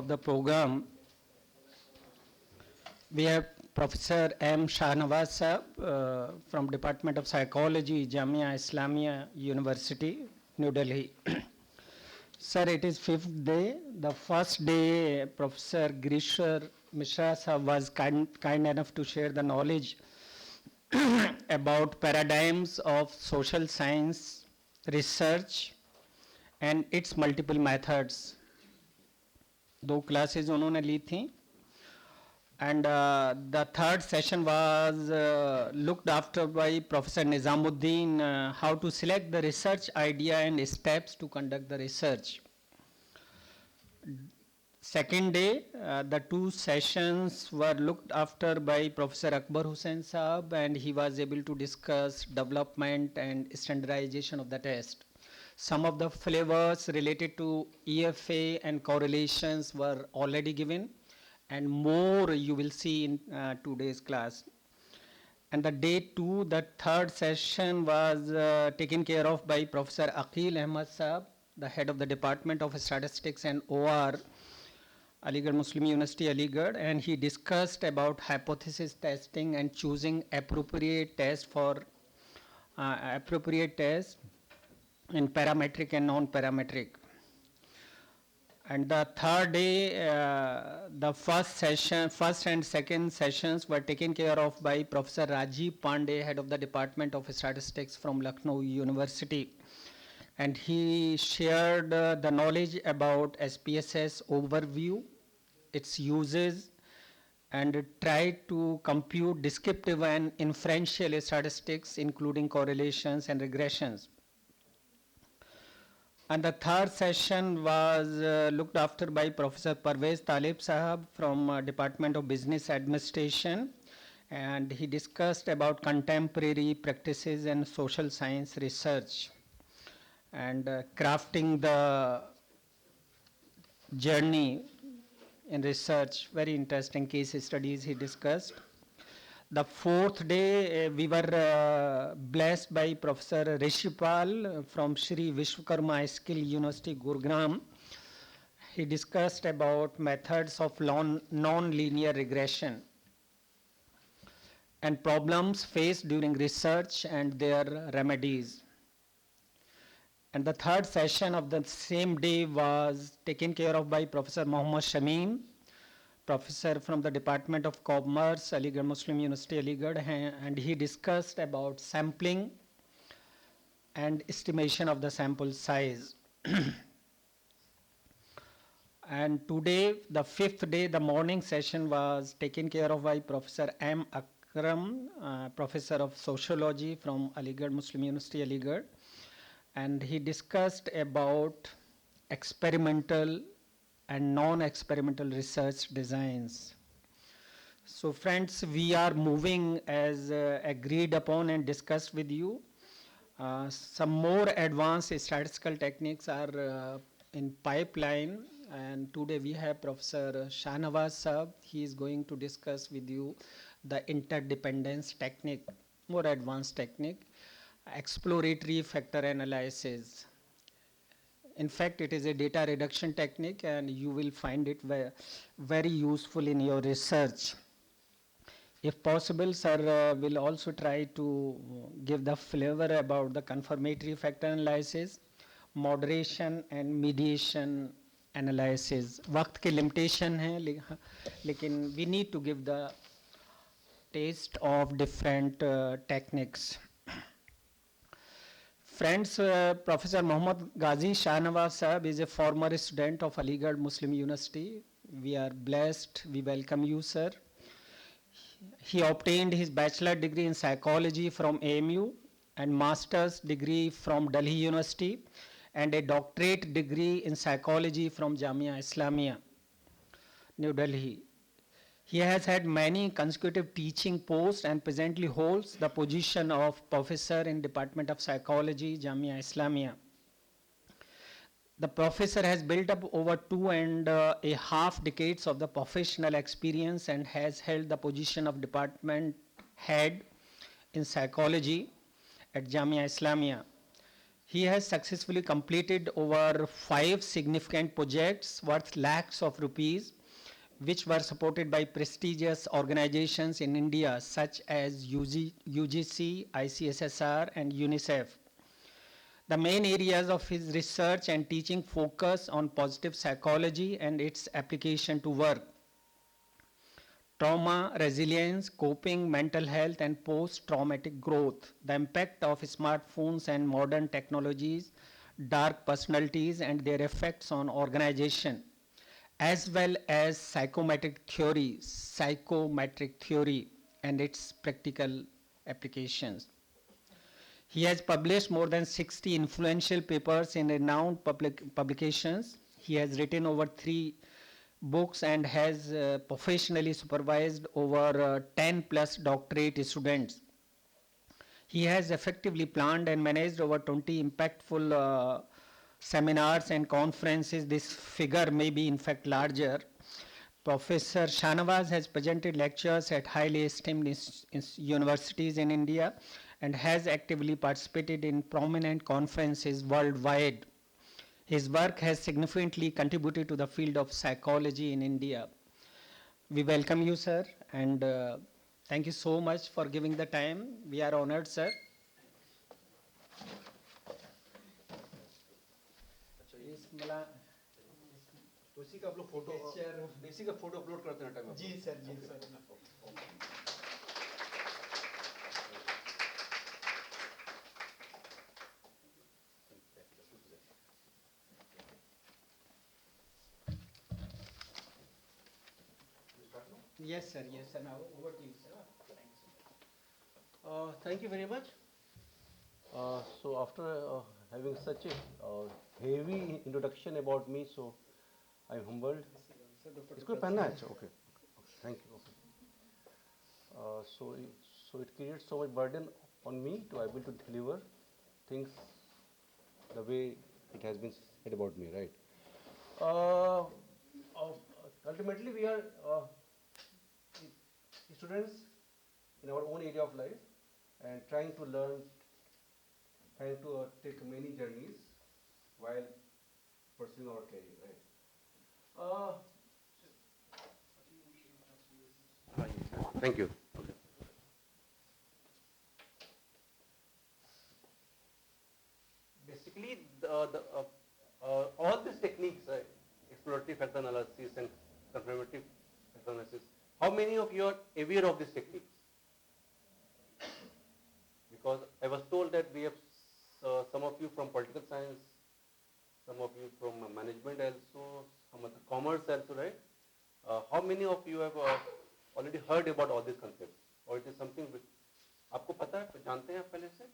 of the program, we have Professor M. Shahnawaz Saab from Department of Psychology, Jamia Islamia University, New Delhi. Sir, it is fifth day. The first day, Professor Grishwar Mishra Saab was kind enough to share the knowledge about paradigms of social science research and its multiple methods. दो classes उन्होंने ली थी. And the third session was looked after by Professor Nizamuddin, how to select the research idea and steps to conduct the research. Second day, the two sessions were looked after by Professor Akbar Hussain Saab, and he was able to discuss development and standardization of the test. Some of the flavors related to EFA and correlations were already given, and more you will see in today's class. And the day 2, the third session was taken care of by Professor Aqil Ahmad Saab, the head of the Department of Statistics and OR, Aligarh Muslim University, Aligarh, and he discussed about hypothesis testing and choosing appropriate test for appropriate test in parametric and non-parametric. And the third day, the first and second sessions were taken care of by Professor Rajiv Pandey, head of the Department of Statistics from Lucknow University. And he shared the knowledge about SPSS overview, its uses, and tried to compute descriptive and inferential statistics, including correlations and regressions. And the third session was looked after by Professor Parvez Talib Sahab from Department of Business Administration, and he discussed about contemporary practices and social science research and crafting the journey in research. Very interesting case studies he discussed. The fourth day, we were blessed by Professor Rishipal from Shri Vishwakarma Skill University, Gurugram. He discussed about methods of non-linear regression and problems faced during research and their remedies. And the third session of the same day was taken care of by Professor Mohammad Shamim, professor from the Department of Commerce, Aligarh Muslim University, Aligarh, and he discussed about sampling and estimation of the sample size. And today, the fifth day, the morning session was taken care of by Professor M. Akram, professor of sociology from Aligarh Muslim University, Aligarh, and he discussed about experimental and non-experimental research designs. So friends, we are moving as agreed upon and discussed with you. Some more advanced statistical techniques are in pipeline, and today we have Professor Shahnawaz Saab. He is going to discuss with you the interdependence technique, more advanced technique, exploratory factor analysis. In fact, it is a data reduction technique, and you will find it very useful in your research. If possible, sir will also try to give the flavor about the confirmatory factor analysis, moderation and mediation analysis. वक्त की limitation है, लेकिन we need to give the taste of different techniques. Friends, Professor Muhammad Ghazi Shahnawaz Sahab is a former student of Aligarh Muslim University. We are blessed. We welcome you, sir. He obtained his bachelor degree in psychology from AMU and master's degree from Delhi University and a doctorate degree in psychology from Jamia Islamia, New Delhi. He has had many consecutive teaching posts and presently holds the position of professor in Department of Psychology, Jamia Islamia. The professor has built up over 2.5 decades of the professional experience and has held the position of department head in psychology at Jamia Islamia. He has successfully completed over 5 significant projects worth lakhs of rupees, which were supported by prestigious organizations in India such as UGC, ICSSR, and UNICEF. The main areas of his research and teaching focus on positive psychology and its application to work, trauma, resilience, coping, mental health, and post-traumatic growth, the impact of smartphones and modern technologies, dark personalities, and their effects on organization, as well as psychometric theory, and its practical applications. He has published more than 60 influential papers in renowned publications. He has written over 3 books and has professionally supervised over 10 plus doctorate students. He has effectively planned and managed over 20 impactful seminars and conferences. This figure may be in fact larger. Professor Shanawaz has presented lectures at highly esteemed universities in India and has actively participated in prominent conferences worldwide. His work has significantly contributed to the field of psychology in India. We welcome you, sir, and thank you so much for giving the time. We are honored, sir. उसी का आप लोग photo basic का photo upload करते हैं time ji sir ji sir Yes, sir. Yes, sir. Now over to you, sir. Thanks. Thank you very much. So after having such a heavy introduction about me, so I'm humbled. इसको पहनना है अच्छा okay thank you okay so it creates so much burden on me to able to deliver things the way it has been said about me, right? Ultimately we are students in our own area of life and trying to learn, trying to take many journeys while pursuing our career, right? Thank you. Okay. Basically, all these techniques, exploratory factor analysis and confirmative factor analysis, how many of you are aware of these techniques? Because I was told that we have some of you from political science, some of you from management also, some of the commerce also, right? How many of you have already heard about all these concepts, or it is something which आपको पता है, जानते हैं पहले से?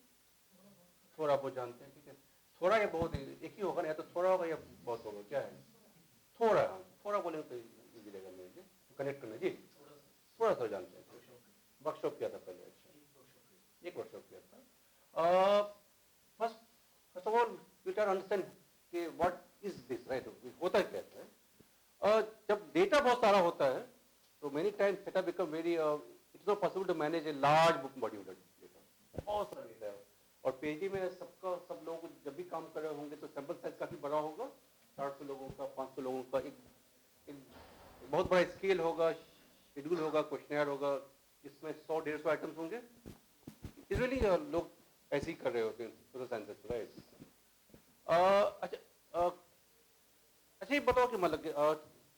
थोड़ा बहुत जानते हैं, ठीक है? थोड़ा या बहुत एक ही होगा ना, या तो थोड़ा होगा या बहुत होगा, क्या है? थोड़ा बोलेंगे तो इजी लगेगा मेरे लिए, कनेक्ट करना जी, थोड़ा सा जानते हैं। वर्कशॉप किया था पहले, अच्छा, एक वर्कशॉप किया था। First of all, you try to understand कि what is this, right? होता क्या है? जब डेटा बहुत सारा होता है, तो many times data become very, it's not possible to manage a large book body of data. बहुत सारा डेटा है, और पेजी में सब लोग जब भी काम कर रहे होंगे तो सैंपल साइज काफी बड़ा होगा, 400 लोगों का, 500 लोगों का, एक बहुत बड़ा स्केल होगा, शेड्यूल होगा, क्वेश्चनर होगा, इसमें 100-150 आइटम्स होंगे। यूजुअली लोग ऐसे ही कर रहे होते हैं सोशल साइंसेस, राइट? अच्छा ये बताओ कि मतलब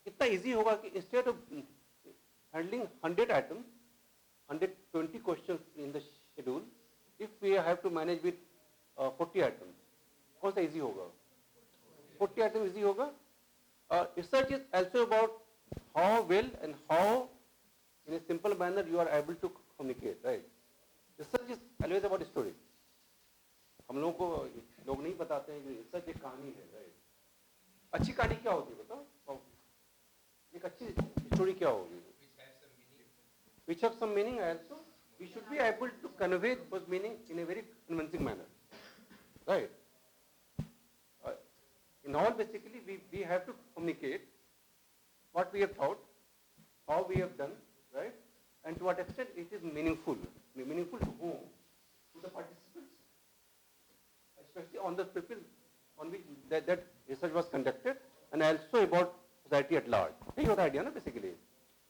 इतना इजी होगा कि instead of handling 100 item, 120 questions in the schedule, if we have to manage with 40 item, कौन सा इजी होगा? 40 आइटम इजी होगा। Research is also about how well and how in a simple manner you are able to communicate, right? Research is always about story. हम लोगों को लोग नहीं बताते हैं कि रिसर्च एक कहानी है, राइट? अच्छी कहानी क्या होती है बताओ? एक अच्छी स्टोरी क्या होगी? Which have some meaning also. We should be able to convey those meaning in a very convincing manner, right? In all, basically, we have to communicate what we have thought, how we have done, right? And to what extent it is meaningful. Meaningful to whom? To the participants. especially on the people on which that research was conducted, and also about society at large. यही होता है idea ना basically.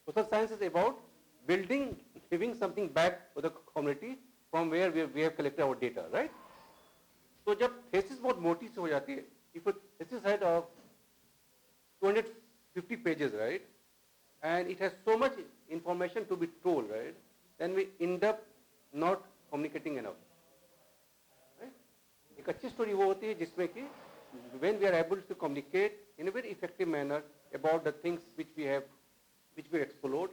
Social science is about building, giving something back to the community from where we have collected our data, right? तो जब thesis बहुत मोटी से हो जाती है, if a thesis had 250 pages, right, and it has so much information to be told, right, then we end up not communicating enough, right? एक अच्छी story वो होती है जिसमें कि when we are able to communicate in a very effective manner about the things which we explored,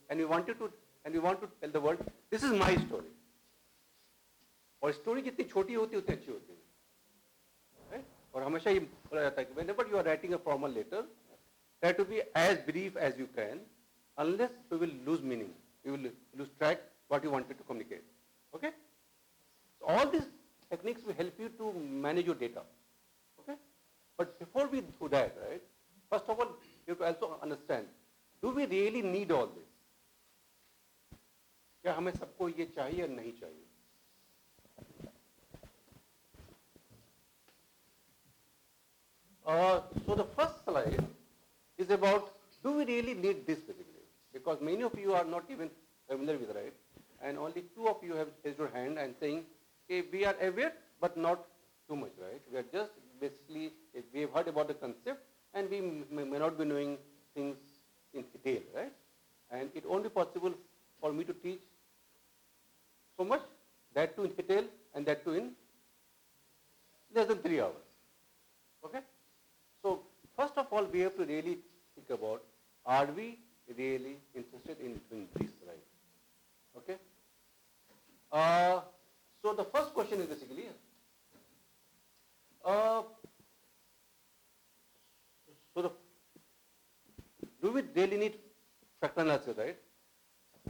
and we want to tell the world, this is my story. और story जितनी छोटी होती है उतनी अच्छी होती है, right? और हमेशा ये बोला जाता है कि whenever you are writing a formal letter, try to be as brief as you can, unless you will lose meaning, you will lose track what you wanted to communicate. Okay? So all these techniques will help you to manage your data. Okay? But before we do that, right, first of all, you have to also understand, do we really need all this? क्या हमें सबको ये चाहिए या नहीं चाहिए? So the first slide is about, do we really need this basically? Because many of you are not even familiar with, right? And only 2 of you have raised your hand and saying, okay, we are aware, but not too much, right? We are just basically, we have heard about the concept, and we may not be knowing things in detail, right? And it won't be possible for me to teach so much, that too in detail, and that too in less than 3 hours. Okay? So first of all, we have to really think about, are we really interested in doing this, right? Okay? So the first question is basically, do we really need factor analysis, right?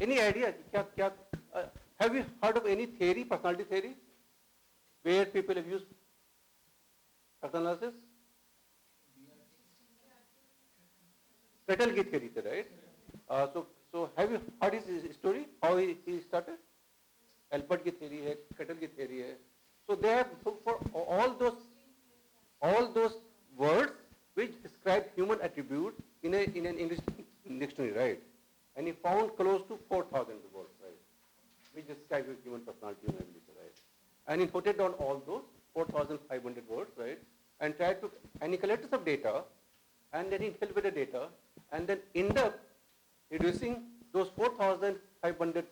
Any idea? Have you heard of any theory, personality theory, where people have used factor analysis? Kettle की theory, right? So have you heard his story? How he started? Albert की theory है, Kettle की theory है. So they have for all those words which describe human attributes in an English dictionary, right? And he found close to 4,000 words, right, which describe human personality, human ability, right? And he noted down all those 4,500 words, right? And he collected some data, and then he dealt with the data, and then end up reducing those 4,500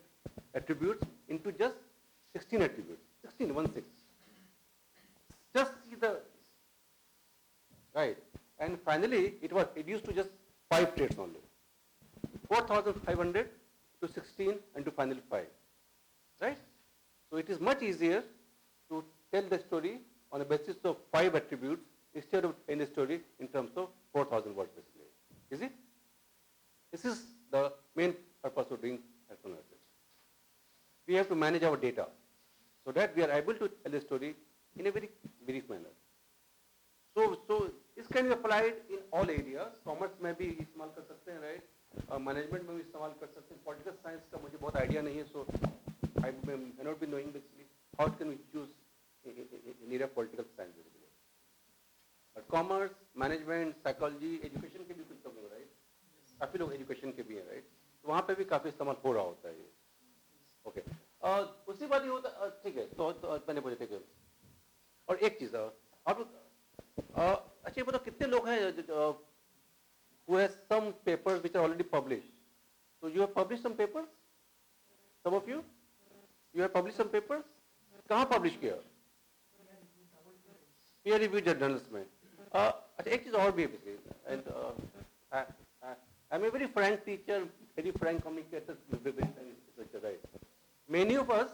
attributes into just 16 attributes, 16. Just see the, right? And finally, it was reduced to just 5 traits only. 4,500 to 16 and to finally 5, right? So it is much easier to tell the story on the basis of 5 attributes instead of telling the story in terms of 4,000 words basically. Is it? This is the main purpose of doing analysis. We have to manage our data so that we are able to tell the story in a very brief manner. So this can be applied in all areas. Commerce में भी इस्तेमाल कर सकते हैं, right? Management में भी इस्तेमाल कर सकते हैं. Political science का मुझे बहुत idea नहीं है, so I may not be knowing basically how can we use in area of political science basically. But commerce, management, psychology, education के भी कुछ लोग हैं, right? काफी लोग education के भी हैं, right? तो वहाँ पे भी काफी इस्तेमाल हो रहा होता है ये. Okay. उसी बात ये होता, ठीक है. तो मैंने बोला ठीक है. और एक चीज आप अच्छा ये बताओ कितने लोग हैं who has some papers which are already published? So you have published some papers? Some of you? You have published some papers? कहाँ publish किया? Peer reviewed journals में. अच्छा एक चीज और भी है, and I'm a very frank teacher, very frank communicator, very frank researcher, right? Many of us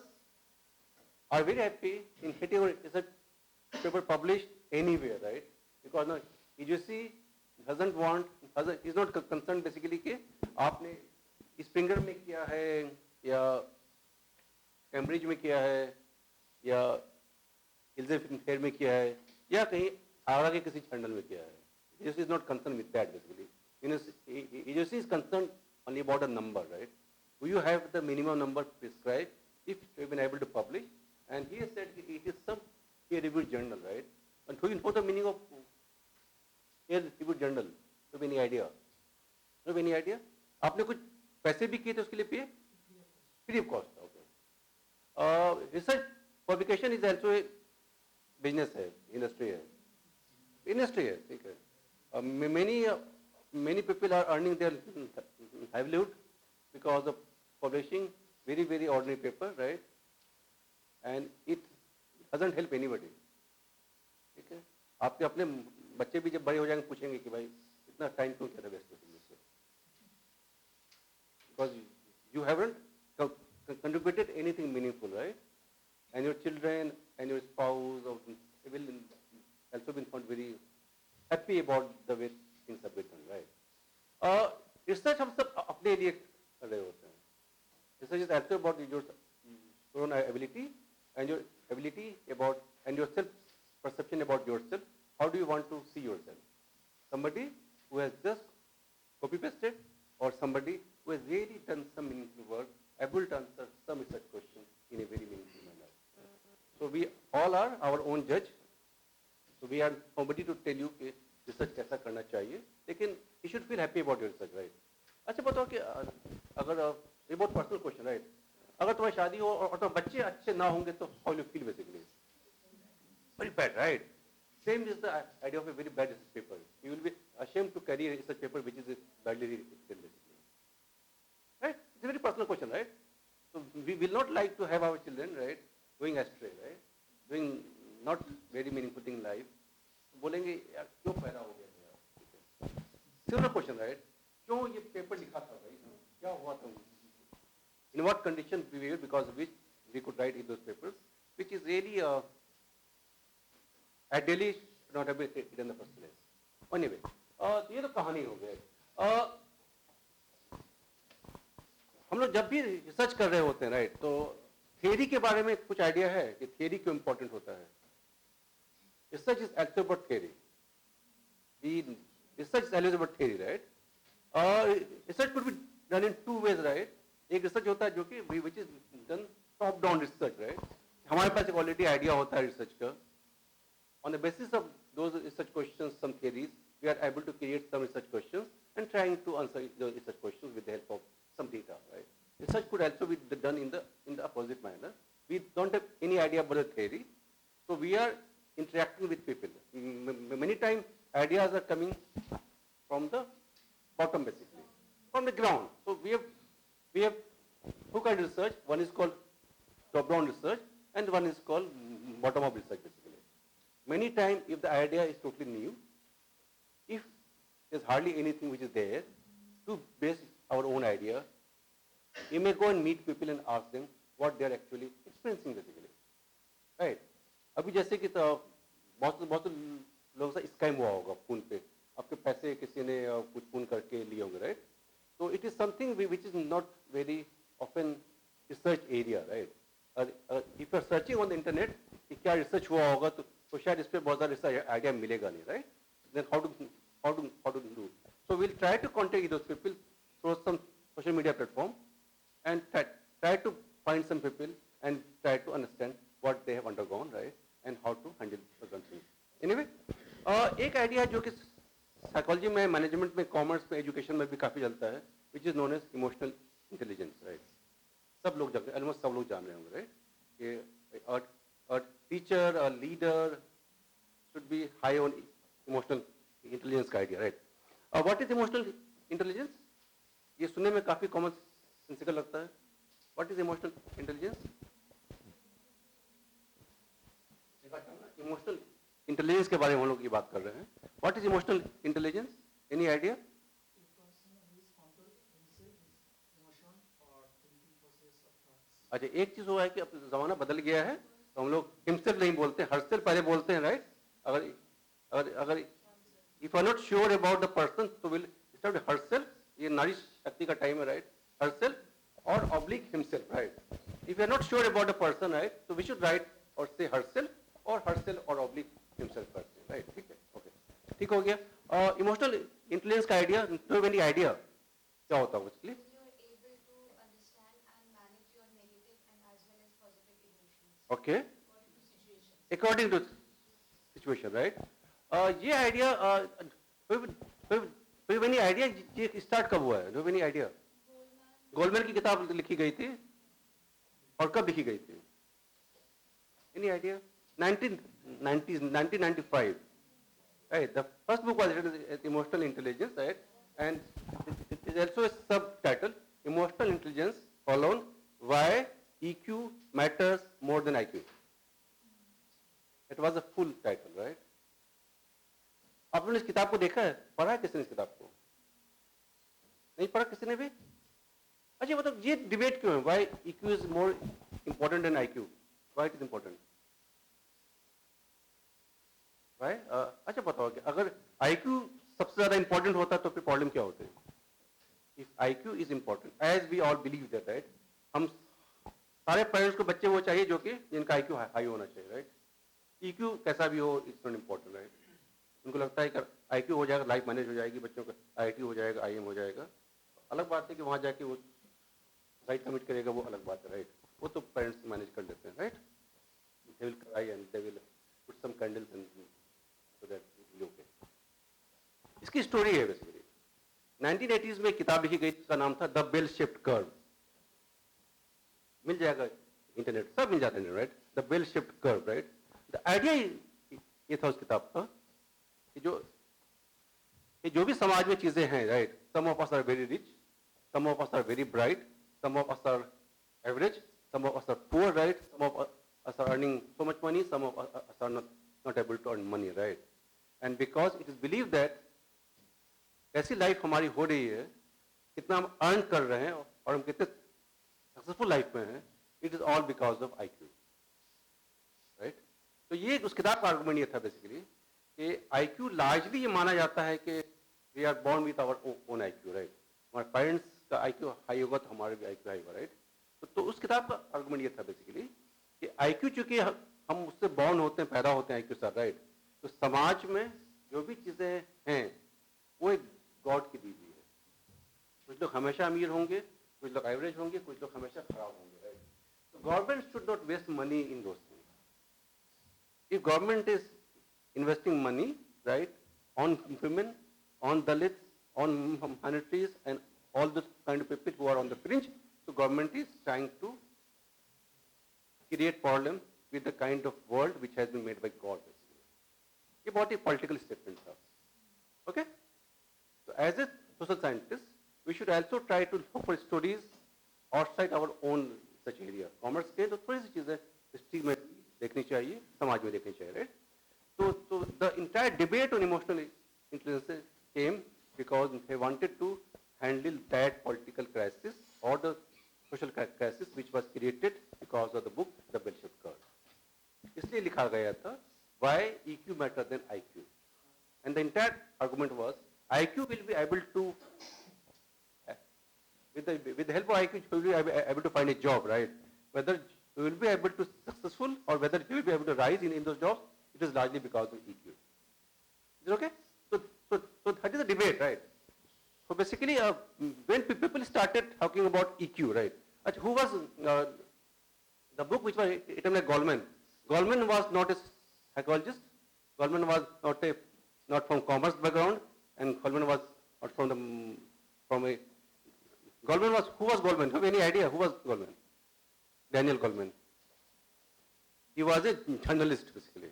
are very happy in getting our research paper published anywhere, right? Because no, EJC is not concerned basically कि आपने Springer में किया है या Cambridge में किया है या इल्सेफेयर में किया है या कहीं आगरा के किसी जर्नल में किया है. EJC is not concerned with that basically. EJC is concerned only about a number, right? Do you have the minimum number prescribed if you have been able to publish? And he has said it is some peer tribute journal, right? And do you know the meaning of peer tribute journal? Do you have any idea? Do you have any idea? आपने कुछ पैसे भी किए थे उसके लिए पे? Free of cost. Okay. Research publication is also a business है, industry है. Industry है, ठीक है. Many people are earning their livelihood because of publishing very, very ordinary paper, right? And it doesn't help anybody. ठीक है. आपके अपने बच्चे भी जब बड़े हो जाएंगे पूछेंगे कि भाई इतना टाइम क्यों क्या था वेस्ट करते हैं? Because you haven't contributed anything meaningful, right? And your children and your spouse will also be found very happy about the way things have been done, right? Research हम सब अपने लिए कर रहे होते हैं. Research is also about your own ability and your ability about and your self perception about yourself. How do you want to see yourself? Somebody who has just copy pasted, or somebody who has really done some meaningful work, able to answer some research question in a very meaningful manner. So we all are our own judge. So we are nobody to tell you कि research कैसा करना चाहिए, लेकिन you should feel happy about your research, right? अच्छा बताओ कि अगर ये बहुत personal question, right? अगर तुम्हारी शादी हो और तुम्हारे बच्चे अच्छे ना होंगे तो how will you feel basically? Very bad, right? Same is the idea of a very bad research paper. You will be ashamed to carry a research paper which is badly written basically. Right? It's a very personal question, right? So we will not like to have our children, right, going astray, right? Doing not very meaningful thing in life. बोलेंगे यार क्यों पैदा हो गया यार? Similar question, right? क्यों ये paper लिखा था भाई? क्या हुआ था? In what conditions we were because of which we could write in those papers, which is really ideally not have been written in the first place. Anyway, ये तो कहानी हो गई. हम लोग जब भी रिसर्च कर रहे होते हैं, राइट, तो थियरी के बारे में कुछ आइडिया है कि थियरी क्यों इंपॉर्टेंट होता है? Research is also about theory. Research is always about theory, right? Research could be done in two ways, right? एक रिसर्च होता है जो कि which is done top down research, right? हमारे पास एक ऑलरेडी आइडिया होता है रिसर्च का. On the basis of those research questions, some theories, we are able to create some research questions and trying to answer those research questions with the help of some data, right? Research could also be done in the opposite manner. We don't have any idea about the theory, so we are interacting with people. Many times ideas are coming from the bottom, basically, from the ground. So we have two kinds of research. One is called top-down research, and one is called bottom-up research, basically. Many times, if the idea is totally new, if there's hardly anything which is there to base our own idea, we may go and meet people and ask them what they are actually experiencing, basically, right? अभी जैसे कि तो बहुत लोगों से scam हुआ होगा phone पे, आपके पैसे किसी ने कुछ फोन करके लिए होंगे, right? So it is something which is not very often research area, right? If you are searching on the internet कि क्या research हुआ होगा तो शायद इस पे बहुत सारा research idea मिलेगा नहीं, right? Then how to do? So we'll try to contact those people through some social media platform and try to find some people and try to understand what they have undergone, right? And how to handle the things. Anyway, एक idea जो कि psychology में, management में, commerce में, education में भी काफी चलता है, which is known as emotional intelligence, right? सब लोग जानते हैं, almost सब लोग जान रहे होंगे, right? कि a teacher, a leader should be high on emotional intelligence का idea, right? What is emotional intelligence? ये सुनने में काफी common sensical लगता है. What is emotional intelligence? Emotional intelligence के बारे में हम लोग ये बात कर रहे हैं. What is emotional intelligence? Any idea? अच्छा, एक चीज हुआ है कि अब जमाना बदल गया है, तो हम लोग himself नहीं बोलते, herself पहले बोलते हैं, right? अगर if you are not sure about the person, so will start with herself. ये नारी शक्ति का टाइम है, right? Herself or oblique himself, right? If you are not sure about the person, right? So we should write or say herself or oblique himself first, right? ठीक है, okay. ठीक हो गया. Emotional intelligence का idea, do you have any idea क्या होता है basically? Okay. According to situation, right? ये idea, कोई any idea ये start कब हुआ है? Do you have any idea? Goleman की किताब लिखी गई थी और कब लिखी गई थी? Any idea? 1990s, 1995. Right. The first book was written as Emotional Intelligence, right? And it is also a subtitle, Emotional Intelligence, colon, Why EQ Matters More Than IQ. It was a full title, right? आपने इस किताब को देखा है? पढ़ा है किसने इस किताब को? नहीं पढ़ा किसी ने भी? अच्छा मतलब ये डिबेट क्यों है? Why EQ is more important than IQ? Why it is important? Why? अच्छा बताओ कि अगर IQ सबसे ज़्यादा important होता तो फिर प्रॉब्लम क्या होते? If IQ is important, as we all believe that, right? हम सारे पेरेंट्स को बच्चे वो चाहिए जो कि जिनका IQ हाई होना चाहिए, right? EQ कैसा भी हो, it's not important, right? उनको लगता है कि IQ हो जाएगा, लाइफ मैनेज हो जाएगी, बच्चों का IIT हो जाएगा, IM हो जाएगा. अलग बात है कि वहाँ जाके वो राइट कमिट करेगा, वो अलग बात है, राइट? वो तो पेरेंट्स मैनेज कर लेते हैं, right? They will cry and they will put some candles and so that it will be okay. इसकी स्टोरी है बेसिकली 1980s में किताब लिखी गई जिसका नाम था द बेल शेप्ड कर्व. मिल जाएगा इंटरनेट, सब मिल जाता है, right? The bell shaped curve, right? The idea ये था उस किताब का कि जो भी समाज में चीजें हैं, right? Some of us are very rich, some of us are very bright, some of us are average, some of us are poor, right? Some of us are earning so much money, some of us are not able to earn money, right? And because it is believed that कैसी life हमारी हो रही है, कितना हम earn कर रहे हैं और हम कितने सक्सेसफुल लाइफ में हैं, it is all because of IQ, right? तो ये उस किताब का आर्गुमेंट ये था बेसिकली कि IQ लार्जली ये माना जाता है कि we are born with our own IQ, right? हमारे पेरेंट्स का IQ हाई होगा तो हमारे भी IQ हाई होगा, राइट? तो उस किताब का आर्गुमेंट ये था बेसिकली कि IQ चूंकि हम उससे बॉर्न होते हैं, पैदा होते हैं IQ से, राइट? तो समाज में जो भी चीजें हैं वो एक गॉड की दी हुई है. कुछ लोग हमेशा अमीर होंगे, कुछ लोग एवरेज होंगे, कुछ लोग हमेशा खराब होंगे, राइट? तो government should not waste money in those things. If government is investing money, right, on women, on Dalits, on minorities and all those kind of people who are on the fringe, so government is trying to create problem with the kind of world which has been made by God. ये बहुत ही political statement था. Okay? So as a social scientist, we should also try to look for stories outside our own such area. Commerce के तो थोड़ी सी चीजें history में देखनी चाहिए, समाज में देखनी चाहिए, right? So the entire debate on emotional intelligence came because they wanted to handle that political crisis or the social crisis which was created because of the book The Bell-Shaped Curve. इसलिए लिखा गया था why EQ matter than IQ, and the entire argument was IQ will be able to, with the help of IQ, you will be able to find a job, right? Whether you will be able to successful or whether you will be able to rise in those jobs, it is largely because of EQ. Is it okay? So that is the debate, right? So basically, when people started talking about EQ, right? Who was the book which was written by Goldman? Goldman was not a psychologist. Goldman was not from commerce background, and Goldman was not from a. Goldman was, who was Goldman? Have any idea who was Goldman? Daniel Goldman. He was a journalist basically.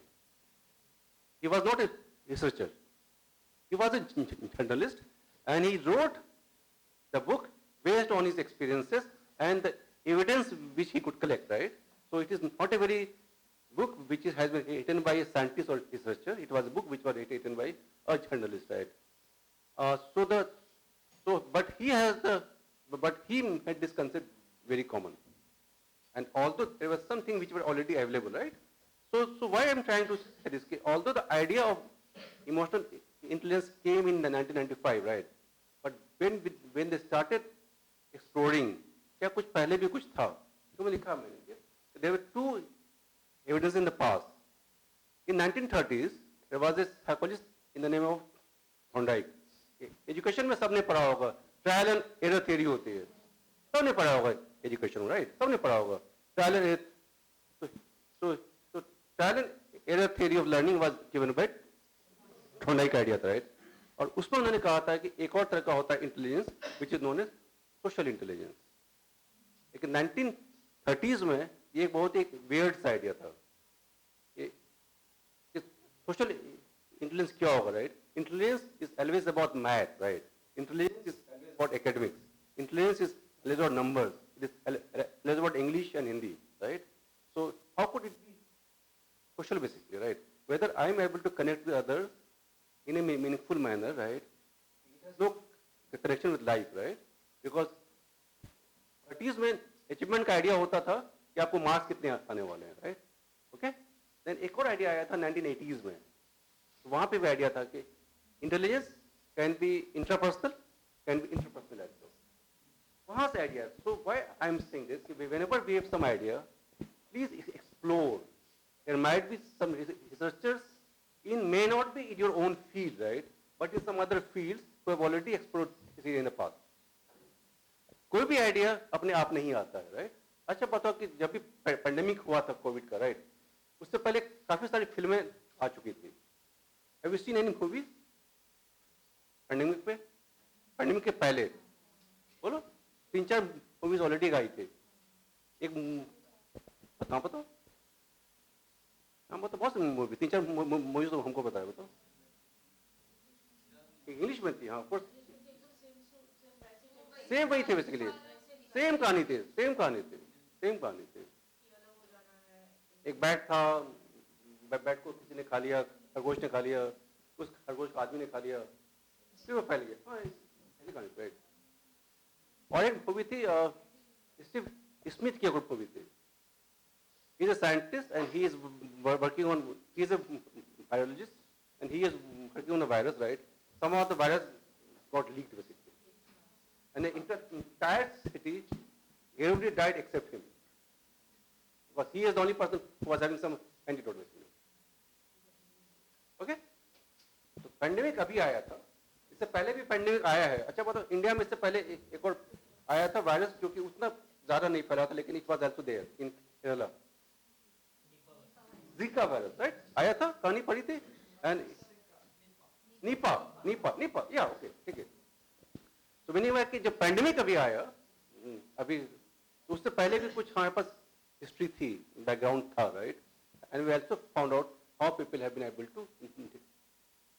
He was not a researcher. He was a journalist, and he wrote the book based on his experiences and the evidence which he could collect, right? So it is not a very book which has been written by a scientist or researcher. It was a book which was written by a journalist, right? But he made this concept very common. And although there was something which were already available, right? So why I'm trying to say this? Although the idea of emotional intelligence came in the 1995, right? But when they started exploring, क्या कुछ पहले भी कुछ था? क्यों लिखा मैंने? There were two evidence in the past. In 1930s, there was a psychologist in the name of Thorndike. Education में सबने पढ़ा होगा. Trial and error theory होती है. सबने पढ़ा होगा education, right? सबने पढ़ा होगा. Trial and error. So trial and error theory of learning was given by Thorndike idea था, राइट। और उसमें उन्होंने कहा था कि एक और तरह का होता है intelligence which is known as social intelligence. लेकिन 1930s में ये एक बहुत ही वियर्ड सा आइडिया था। सोशल इंटेलिजेंस क्या होगा, right? Intelligence is always about math, right? Intelligence is always about academics, intelligence is always about numbers, it is always about English and Hindi, right? So how could it be social basically, right? Whether I am able to connect with others in a meaningful manner, right? It has no connection with life, right? Because 30s में achievement का idea होता था कि आपको marks कितने आने वाले हैं, राइट? ओके, देन एक और आइडिया आया था 1980s में, तो वहां पे भी आइडिया था कि intelligence can be intrapersonal, can be interpersonal as well. वहां से idea. So why I am saying this कि whenever we have some idea, please explore. There might be some researchers may not be in your own field, right? But in some other fields who have already explored this in the past. कोई भी idea अपने आप नहीं आता है, right? अच्छा बताओ कि जब भी पेंडेमिक हुआ था कोविड का, राइट, उससे पहले काफी सारी फिल्में आ चुकी थी। Have you seen any movies pandemic पे? पेंडेमिक के पहले बोलो 3-4 मूवीज ऑलरेडी आई थी। एक कहाँ बताओ, हम बताओ, बहुत मूवी 3-4 मूवीज तो हमको बताया, बताओ। इंग्लिश में थी, हाँ, ऑफ कोर्स सेम वही थे बेसिकली, सेम कहानी थी, सेम कहानी थी, सेम कहानी थी। एक बैट था, बैट को किसी ने खा लिया, खरगोश ने खा लिया, उस खरगोश को आदमी ने खा लिया, फिर वो फैल गया। हाँ, ऐसी कहानी, राइट। और एक मूवी थी स्टीव स्मिथ की, एक मूवी थी। He is a scientist and he is working on, he is a biologist and he is working on a virus, right? Somehow the virus got leaked basically. And the entire city, everybody died except him. Because he is the only person who was having some antidote basically. Okay? तो pandemic अभी आया था, इससे पहले भी pandemic आया है। अच्छा बताओ, इंडिया में इससे पहले एक और आया था वायरस जो कि उतना ज्यादा नहीं फैला था, लेकिन it was also there in Kerala. Zika virus, right? आया था, कहानी पढ़ी थी। एंड नीपा या ओके, ठीक है। तो मैंने कहा कि जब पैंडेमिक अभी आया, अभी तो उससे पहले भी कुछ हमारे पास हिस्ट्री थी, बैकग्राउंड था, right? And we also found out how people have been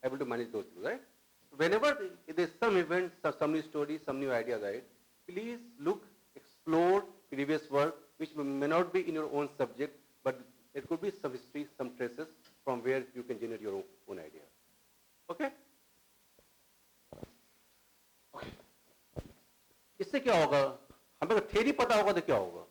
able to manage those, right? Whenever there is some event, some new story, some new idea, right? Please look, explore previous work, which may not be in your own subject, but there could be some history, some traces from where you can generate your own idea. Okay? Okay. इससे क्या होगा? हमें अगर theory पता होगा तो क्या होगा?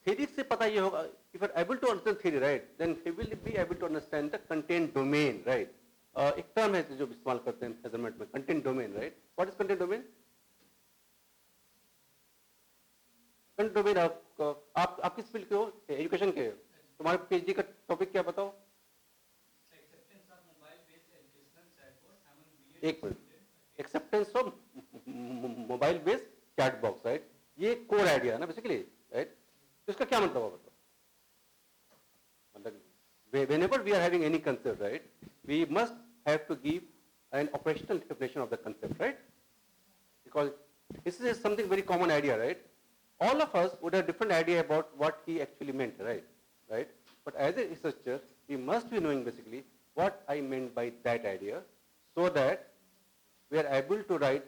थ्योरी से पता ये होगा, if you are able to understand theory, right, then you will be able to understand the content domain, right? एक टर्म है जो इस्तेमाल करते हैं मेजरमेंट में, content domain, right? What is content domain? Content domain आप किस फील्ड के हो? एजुकेशन के हो? तुम्हारे पीएचडी का टॉपिक क्या बताओ? एक minute, acceptance of mobile based chat box, right? ये कोर आइडिया है ना बेसिकली, राइट? तो इसका क्या मतलब है बताओ? मतलब whenever we are having any concept, right, we must have to give an operational definition of the concept, right? Because this is something very common idea, right? All of us would have different idea about what he actually meant, right? Right? But as a researcher, we must be knowing basically what I meant by that idea, so that we are able to write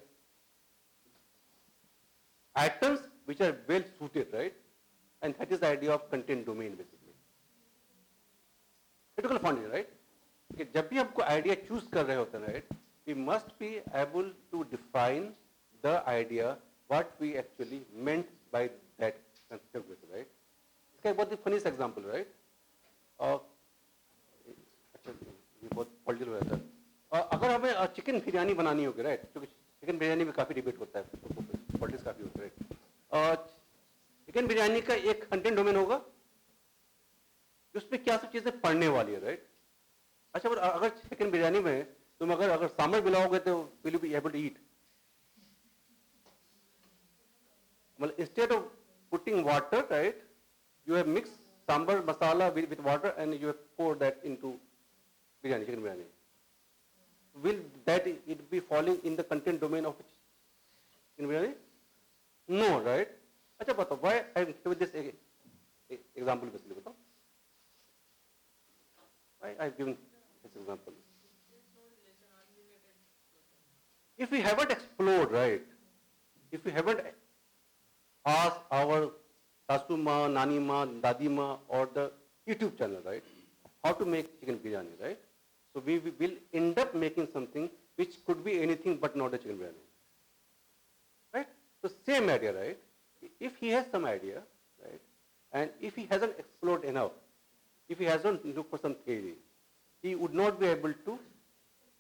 items which are well suited, right? And that is the idea of content domain basically. Critical foundation, right? कि जब भी हमको idea choose कर रहे होते हैं, right, we must be able to define the idea what we actually meant by that concept, right? इसका एक बहुत ही फनी एग्जांपल, राइट? अच्छा, ये बहुत पॉलिटिकल हो जाता है। अगर हमें चिकन बिरयानी बनानी होगी, राइट, क्योंकि चिकन बिरयानी में काफी डिबेट होता है, पॉलिटिक्स काफी होता है, राइट? चिकन बिरयानी का एक कंटेंट डोमेन होगा, उसमें क्या सब चीजें पढ़ने वाली है, राइट? अच्छा, पर अगर चिकन बिरयानी में तुम अगर सांभर मिलाओगे तो will you be able to eat? मतलब instead of putting water, right, you have mix sambar masala with water and you have poured that into biryani, chicken biryani. Will that it be falling in the content domain of chicken biryani? No, right? अच्छा बताओ, why I am giving this example basically बताओ. Why I have given this example? If we haven't explored, right? If we haven't asked our Sasuma, Nanima, Dadima or the YouTube channel, right? How to make chicken biryani, right? So we will end up making something which could be anything but not a chicken biryani. Right? So same idea, right? If he has some idea, right? And if he hasn't explored enough, if he hasn't looked for some theory, he would not be able to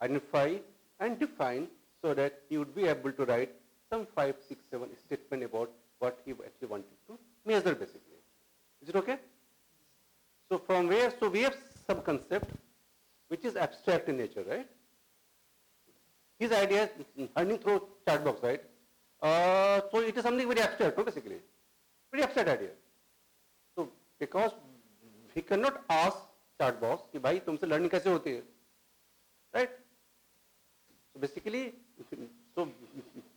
identify and define so that he would be able to write some 5, 6, 7 statement about what he actually wanted to measure basically. Is it okay? So from where, so we have some concept which is abstract in nature, right? His idea is learning through chat box, right? So it is something very abstract, no, basically. Very abstract idea. So because we cannot ask chat box कि भाई तुमसे learning कैसे होती है, right? So basically, so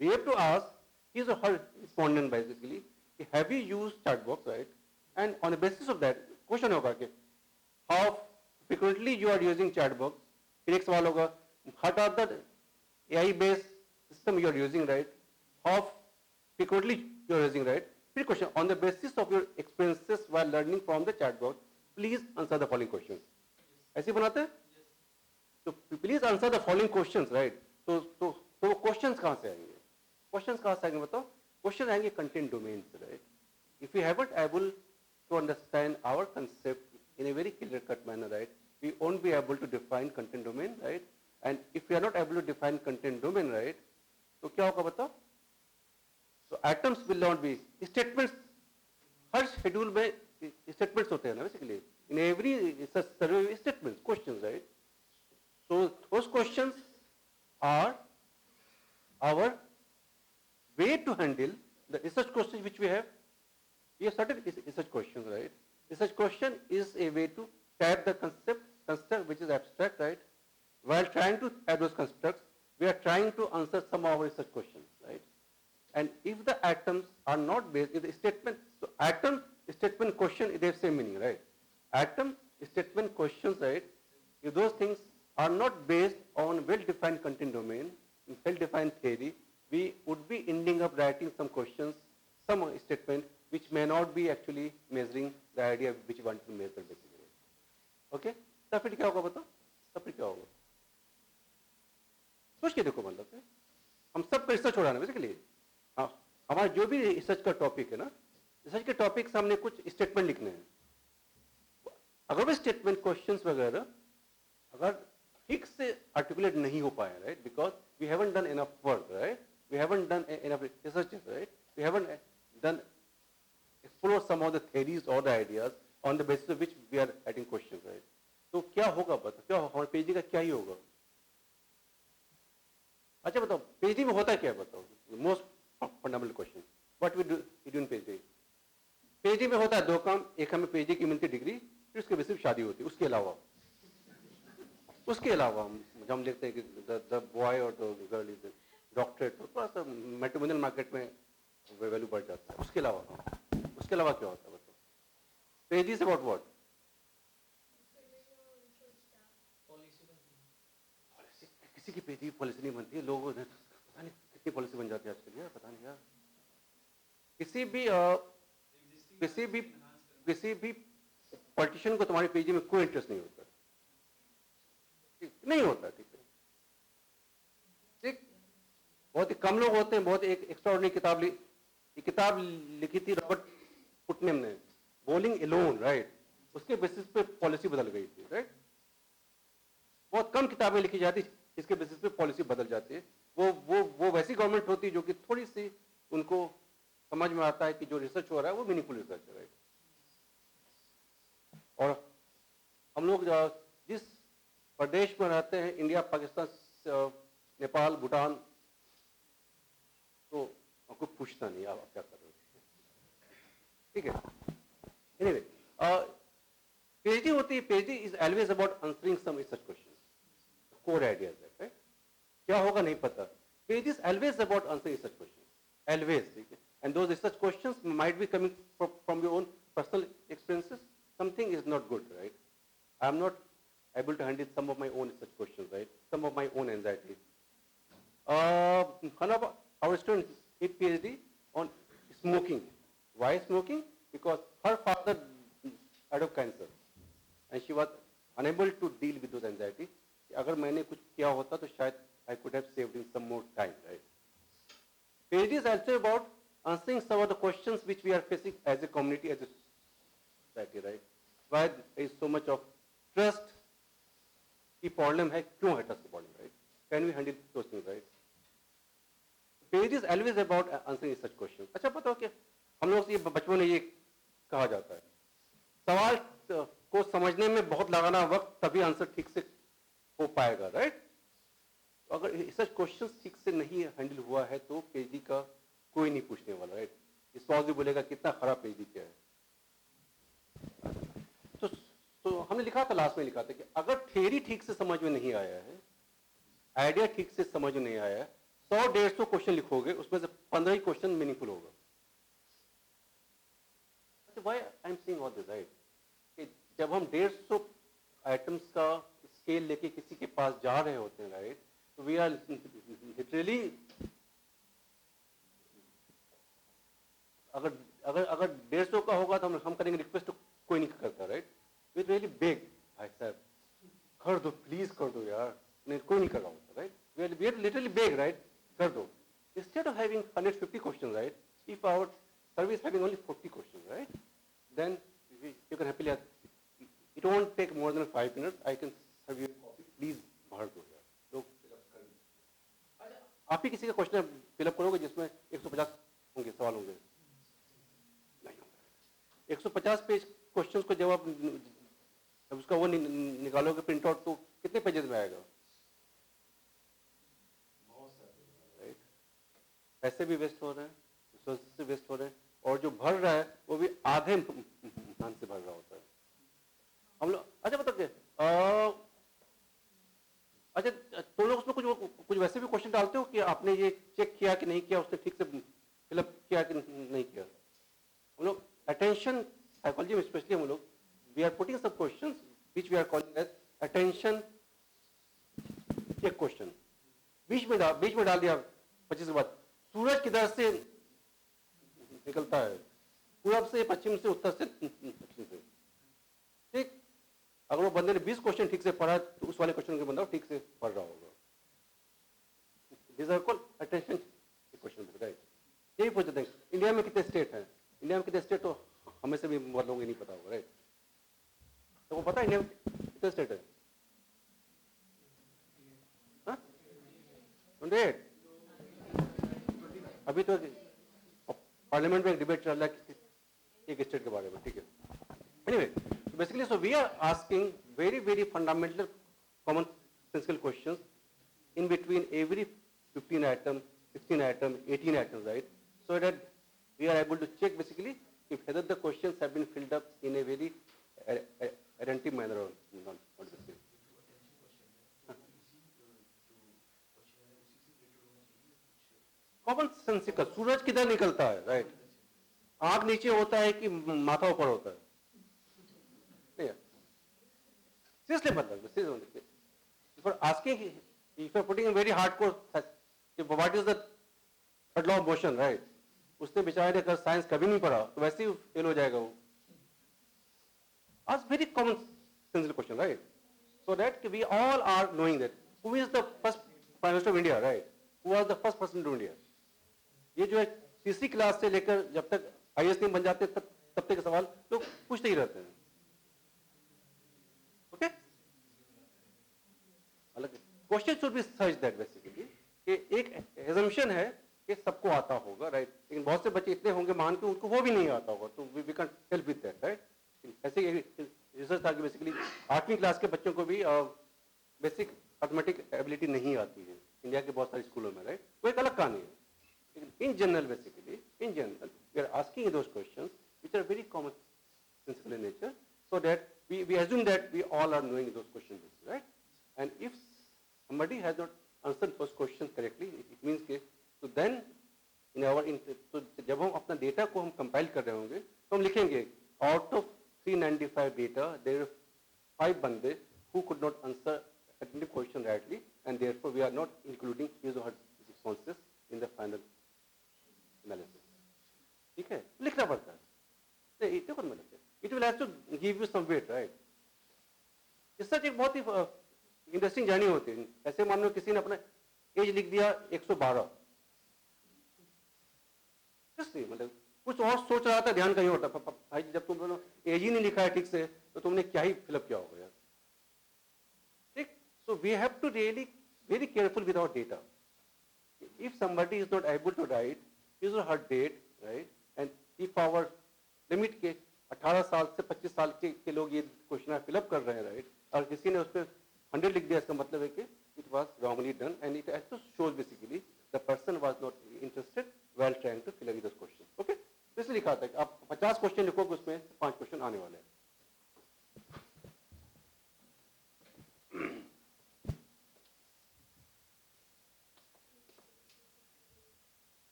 we have to ask his or her respondent basically, have you used chat box, right? And on the basis of that, question होगा कि how frequently you are using chat box. फिर एक सवाल होगा, what are the AI based system you are using, right? How frequently you are using, right? फिर question, on the basis of your experiences while learning from the chat box, please answer the following questions. ऐसे बनाते हैं? So please answer the following questions, right? So questions कहाँ से आएंगे? Questions कहाँ से आएंगे बताओ? Questions आएंगे content domain से, right? If we haven't able to understand our concept in a very clear-cut manner, right? We won't be able to define content domain, right? And if we are not able to define content domain, right? तो क्या होगा बताओ? So atoms will not be statements. Her schedule में statements होते हैं ना basically. In every survey statements, questions, right? So those questions are our way to handle the research questions which we have. We have certain research questions, right? Research question is a way to tap the construct which is abstract, right? While trying to tap those constructs, we are trying to answer some of our research questions, right? And if the atoms are not based, if the statement, so atom, statement, question, they have same meaning, right? Atom, statement, questions, right? If those things are not based on well-defined content domain, well-defined theory, we would be ending up writing some questions, some statement, which may not be actually measuring the idea which we want to measure basically. Okay? तब फिर क्या होगा बताओ? तब फिर क्या होगा? सोच के देखो मतलब हम सब का रिसर्च हो रहा है ना बेसिकली. हाँ, हमारा जो भी रिसर्च का टॉपिक है ना, रिसर्च के टॉपिक से हमने कुछ स्टेटमेंट लिखने हैं. अगर वो स्टेटमेंट क्वेश्चंस वगैरह अगर ठीक से आर्टिकुलेट नहीं हो पाए, right? Because we haven't done enough work, right? We haven't done enough research, right? We haven't done explore some of the theories or the ideas on the basis of which we are writing questions, right? तो क्या होगा बता, क्या हमारे PhD का क्या ही होगा? अच्छा बताओ, पीएचडी में होता क्या है बताओ? Most fundamental question, what we do in PhD? PhD में होता है दो काम, एक हमें पीएचडी की मिलती डिग्री, फिर उसके बेसिस शादी होती है. उसके अलावा हम देखते हैं कि द बॉय और द गर्ल इज डॉक्टरेट, तो थोड़ा सा मैट्रिमोनियल मार्केट में वैल्यू बढ़ जाता है. उसके अलावा क्या होता है बताओ? Pages about what? किसी की पेजी पॉलिसी नहीं बनती है, लोगों ने पता नहीं कितनी पॉलिसी बन जाती है आजकल यार, पता नहीं यार. किसी भी पॉलिटिशियन को तुम्हारी पेजी में कोई इंटरेस्ट नहीं होता, नहीं होता. ठीक है, ठीक. बहुत ही कम लोग होते हैं. बहुत एक एक्स्ट्राऑर्डिनरी किताब लिखी थी रॉबर्ट पुटनम ने, बोलिंग एलोन, राइट? उसके बेसिस पे पॉलिसी बदल गई थी, राइट? बहुत कम किताबें लिखी जाती इसके बेसिस पे पॉलिसी बदल जाती है. वो वैसी गवर्नमेंट होती है जो कि थोड़ी सी उनको समझ में आता है कि जो रिसर्च हो रहा है वो मीनिंगफुल रिसर्च है, राइट? और हम लोग जिस प्रदेश में रहते हैं, इंडिया, पाकिस्तान, नेपाल, भूटान, तो आपको पूछता नहीं आप क्या कर रहे हो. ठीक है. एनीवे, PhD होती है, PhD is always about answering some such questions, core ideas, right? क्या होगा नहीं पता. PhD is always about answering such questions, always. And those such questions might be coming from your own personal experiences. Something is not good, right? I am not able to handle some of my own such questions, right? Some of my own anxieties. One of our students did PhD on smoking. Why smoking? Because her father died of cancer, and she was unable to deal with those anxieties. अगर मैंने कुछ किया होता तो शायद I could have saved him some more time, right? PhD is also about answering some of the questions which we are facing as a community, as a society, right? Why there is so much of trust? की problem है, क्यों है trust की problem, right? Can we handle those things, right? PhD is always about answering such questions. अच्छा बताओ कि हम लोग से ये बचपन में ये कहा जाता है, सवाल को समझने में बहुत लगाना वक्त, तभी आंसर ठीक से हो पाएगा, राइट? अगर सच क्वेश्चंस ठीक से नहीं हैंडल हुआ है तो पीएचडी का कोई नहीं पूछने वाला, राइट? इस बात भी बोलेगा कितना खराब पीएचडी क्या है. तो हमने लिखा था, लास्ट में लिखा था कि अगर थ्योरी ठीक से समझ में नहीं आया है, आइडिया ठीक से समझ में नहीं आया है, 100-150 क्वेश्चन लिखोगे, उसमें से 15 ही क्वेश्चन मीनिंगफुल होगा. Why I am saying all this, right? कि जब हम 150 आइटम्स का स्केल लेके किसी के पास जा रहे होते हैं, राइट, तो वी आर लिटरली, अगर 150 का होगा तो हम करेंगे रिक्वेस्ट, तो कोई नहीं करता, राइट? वी रियली बेग, भाई साहब कर दो, प्लीज कर दो यार, नहीं कोई नहीं कर रहा होता, right? We are literally beg, right? कर दो. Instead of having 150 questions, right? If our service having only 40 questions, right? Then you can happily ask, it won't take more than 5 minutes. I can serve you a coffee. Please भर दो यार. लोग आप ही किसी का question fill up करोगे जिसमें 150 होंगे, सवाल होंगे? नहीं होंगे. 150 पेज क्वेश्चंस को जब आप उसका वो निकालोगे प्रिंट आउट, तो कितने पेजेस में आएगा? पैसे भी वेस्ट हो रहे हैं, रिसोर्सेस भी वेस्ट हो रहे हैं, और जो भर रहा है वो भी आधे ध्यान से भर रहा होता है. हम लोग अच्छा बताओ, अच्छा तुम लोग उसमें कुछ वैसे भी क्वेश्चन डालते हो कि आपने ये चेक किया कि नहीं किया, उसने ठीक से फिलअप किया कि नहीं किया? हम लोग अटेंशन साइकोलॉजी में स्पेशली हम लोग we are putting some questions which we are calling as attention check question. बीच में डाल दिया 25 के बाद, सूरज किधर से निकलता है? पूरब से, पश्चिम से, उत्तर से, दक्षिण से. ठीक, अगर वो बंदे ने 20 क्वेश्चन ठीक से पढ़ा तो उस वाले क्वेश्चन के बंदा ठीक से पढ़ रहा होगा. This are called attention question, right? यही पूछते हैं इंडिया में कितने स्टेट हैं, इंडिया में कितने स्टेट, तो हमें से भी बहुत लोगों को नहीं पता होगा, राइट? तो वो पता है इंडिया में कितने स्टेट है? 28. अभी तो पार्लियामेंट में एक डिबेट चल रहा है एक स्टेट के बारे में, ठीक है? Anyway, basically so we are asking very fundamental common sensical questions in between every 15 item, 16 item, 18 items, right? So that we are able to check basically if whether the questions have been filled up in a very attentive manner or not. Common sensical, सूरज किधर निकलता है, right? आंख नीचे होता है कि माथा ऊपर होता है? सीरियसली मतलब for asking, if you are putting a very hardcore, what is the third law of motion, right? उसने बेचारे ने अगर साइंस कभी नहीं पढ़ा तो वैसे ही फेल हो जाएगा वो. Ask very common sensical question, right? So that we all are knowing that who is the first prime minister of India, right? Who was the first person to India? ये जो है तीसरी क्लास से लेकर जब तक आईएएस नहीं बन जाते तब तक सवाल लोग पूछते ही रहते हैं. ओके, अलग question should be such that basically कि एक एजम्पशन है कि सबको आता होगा, राइट? लेकिन बहुत से बच्चे इतने होंगे मान के उनको वो भी नहीं आता होगा, तो we can help with that, right? ऐसे रिसर्च था कि बेसिकली 8वीं क्लास के बच्चों को भी बेसिक अर्थमेटिक एबिलिटी नहीं आती है इंडिया के बहुत सारे स्कूलों में, राइट? वो एक अलग कहानी है. In general, basically, in general, we are asking those questions which are very common principle in nature, so that we assume that we all are knowing those questions, right? And if somebody has not answered those questions correctly, it means कि so then in our तो जब हम अपना data को हम compile कर रहे होंगे तो हम लिखेंगे out of 395 data there are 5 बंदे who could not answer the question rightly, and therefore we are not including his or her responses in the final analysis. ठीक है, लिखना पड़ता है, ये देखो मतलब it will have to give you some weight, right? इस सच एक बहुत ही इंटरेस्टिंग जर्नी होती है. ऐसे मान लो किसी ने अपना एज लिख दिया 112, मतलब कुछ और सोच रहा था, ध्यान कहीं होता. भाई जब तुम एज ही नहीं लिखा है ठीक से तो तुमने क्या ही फिलअप किया होगा यार. ठीक, so we have to really very careful with our data. If somebody is not able to write his और her date, right, and if our limit के 18 साल से 25 साल के लोग ये क्वेश्चन फिलअप कर रहे हैं, राइट, और किसी ने उस पर 100 लिख दिया, इसका मतलब है कि it was wrongly done and it shows basically the person was not interested while trying to fill up those questions. Okay? इसलिए लिखा था कि आप 50 क्वेश्चन लिखोगे उसमें 5 क्वेश्चन आने वाले हैं.